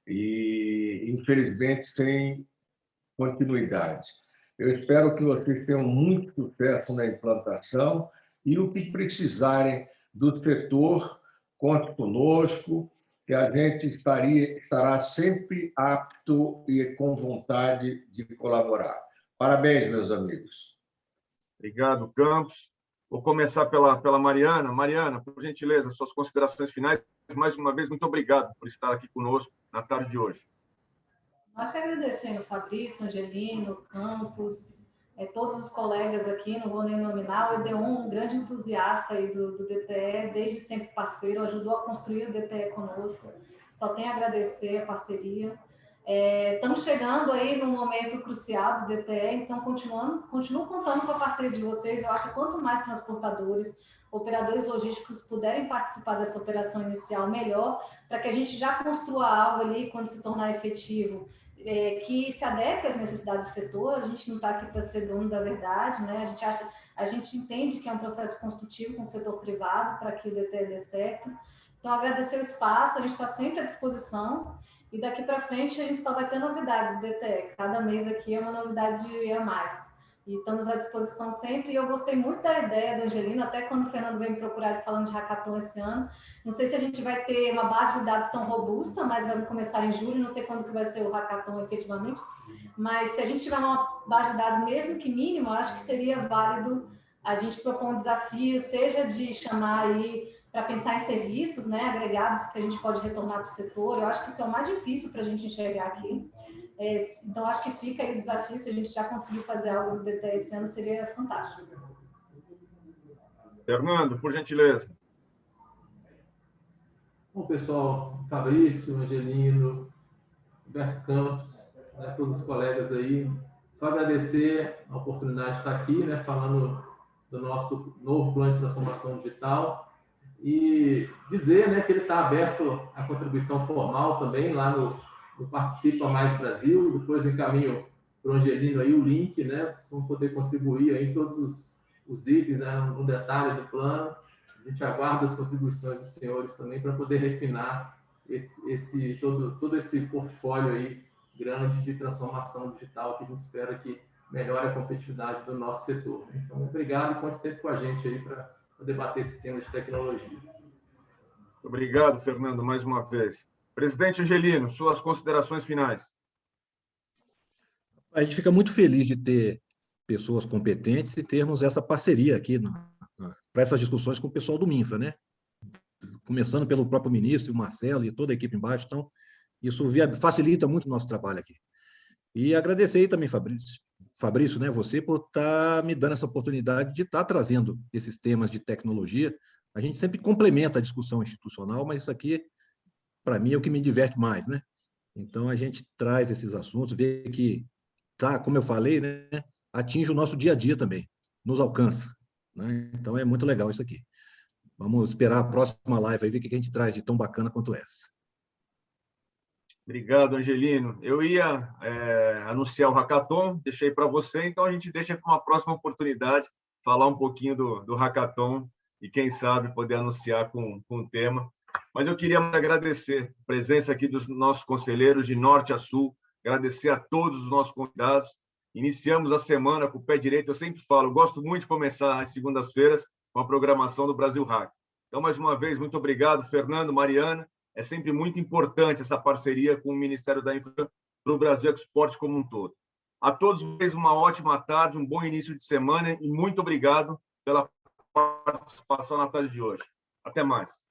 E, infelizmente, sem continuidade. Eu espero que vocês tenham muito sucesso na implantação e o que precisarem do setor, conte conosco, que a gente estará sempre apto e com vontade de colaborar. Parabéns, meus amigos. Obrigado, Campos. Vou começar pela Mariana. Mariana, por gentileza, suas considerações finais. Mais uma vez, muito obrigado por estar aqui conosco na tarde de hoje. Nós que agradecemos, Fabrício, Angelino, Campos, todos os colegas aqui, não vou nem nominar, o Edeon, um grande entusiasta aí do DTE, desde sempre parceiro, ajudou a construir o DTE conosco, só tenho a agradecer a parceria. Estamos chegando aí num momento crucial do DTE, então continuo contando com a parceria de vocês. Eu acho que quanto mais transportadores, operadores logísticos puderem participar dessa operação inicial, melhor, para que a gente já construa algo ali quando se tornar efetivo, que se adeque às necessidades do setor. A gente não está aqui para ser dono da verdade, né? A gente entende que é um processo construtivo com o setor privado para que o DTE dê certo. Então, agradecer o espaço, a gente está sempre à disposição. E daqui para frente a gente só vai ter novidades do DTE. Cada mês aqui é uma novidade a mais. E estamos à disposição sempre. E eu gostei muito da ideia do Angelino, até quando o Fernando veio me procurar falando de hackathon esse ano. Não sei se a gente vai ter uma base de dados tão robusta, mas vamos começar em julho. Não sei quando que vai ser o hackathon efetivamente. Mas se a gente tiver uma base de dados, mesmo que mínima, acho que seria válido a gente propor um desafio, seja de chamar aí para pensar em serviços, né, agregados que a gente pode retornar para o setor. Eu acho que isso é o mais difícil para a gente enxergar aqui. Então, acho que fica aí o desafio, se a gente já conseguir fazer algo do DTE esse ano, seria fantástico. Fernando, por gentileza. Bom, pessoal, Fabrício, Angelino, Roberto Campos, né, todos os colegas aí, só agradecer a oportunidade de estar aqui, né, falando do nosso novo plano de transformação digital, e dizer, né, que ele está aberto à contribuição formal também lá no Participa Mais Brasil. Depois eu encaminho para o Angelino aí o link, né, vocês vão poder contribuir aí em todos os itens, né, no detalhe do plano. A gente aguarda as contribuições dos senhores também para poder refinar todo esse portfólio aí grande de transformação digital que a gente espera que melhore a competitividade do nosso setor. Então, obrigado e conte sempre com a gente aí para debater esses temas de tecnologia. Obrigado, Fernando, mais uma vez. Presidente Angelino, suas considerações finais. A gente fica muito feliz de ter pessoas competentes e termos essa parceria aqui para essas discussões com o pessoal do MINFRA, né? Começando pelo próprio ministro, o Marcelo e toda a equipe embaixo. Então, isso facilita muito o nosso trabalho aqui. E agradecer aí também, Fabrício, né, você por estar me dando essa oportunidade de estar trazendo esses temas de tecnologia. A gente sempre complementa a discussão institucional, mas isso aqui, para mim, é o que me diverte mais, né? Então, a gente traz esses assuntos, vê que, tá, como eu falei, né, atinge o nosso dia a dia também, nos alcança, né? Então, é muito legal isso aqui. Vamos esperar a próxima live aí, ver o que a gente traz de tão bacana quanto essa. Obrigado, Angelino. Eu ia anunciar o hackathon, deixei para você, então a gente deixa para uma próxima oportunidade falar um pouquinho do hackathon e, quem sabe, poder anunciar com o tema. Mas eu queria agradecer a presença aqui dos nossos conselheiros de norte a sul, agradecer a todos os nossos convidados. Iniciamos a semana com o pé direito. Eu sempre falo, eu gosto muito de começar às segundas-feiras com a programação do Brasil Hack. Então, mais uma vez, muito obrigado, Fernando, Mariana. É sempre muito importante essa parceria com o Ministério da Infra para o Brasil Export como um todo. A todos vocês, uma ótima tarde, um bom início de semana e muito obrigado pela participação na tarde de hoje. Até mais.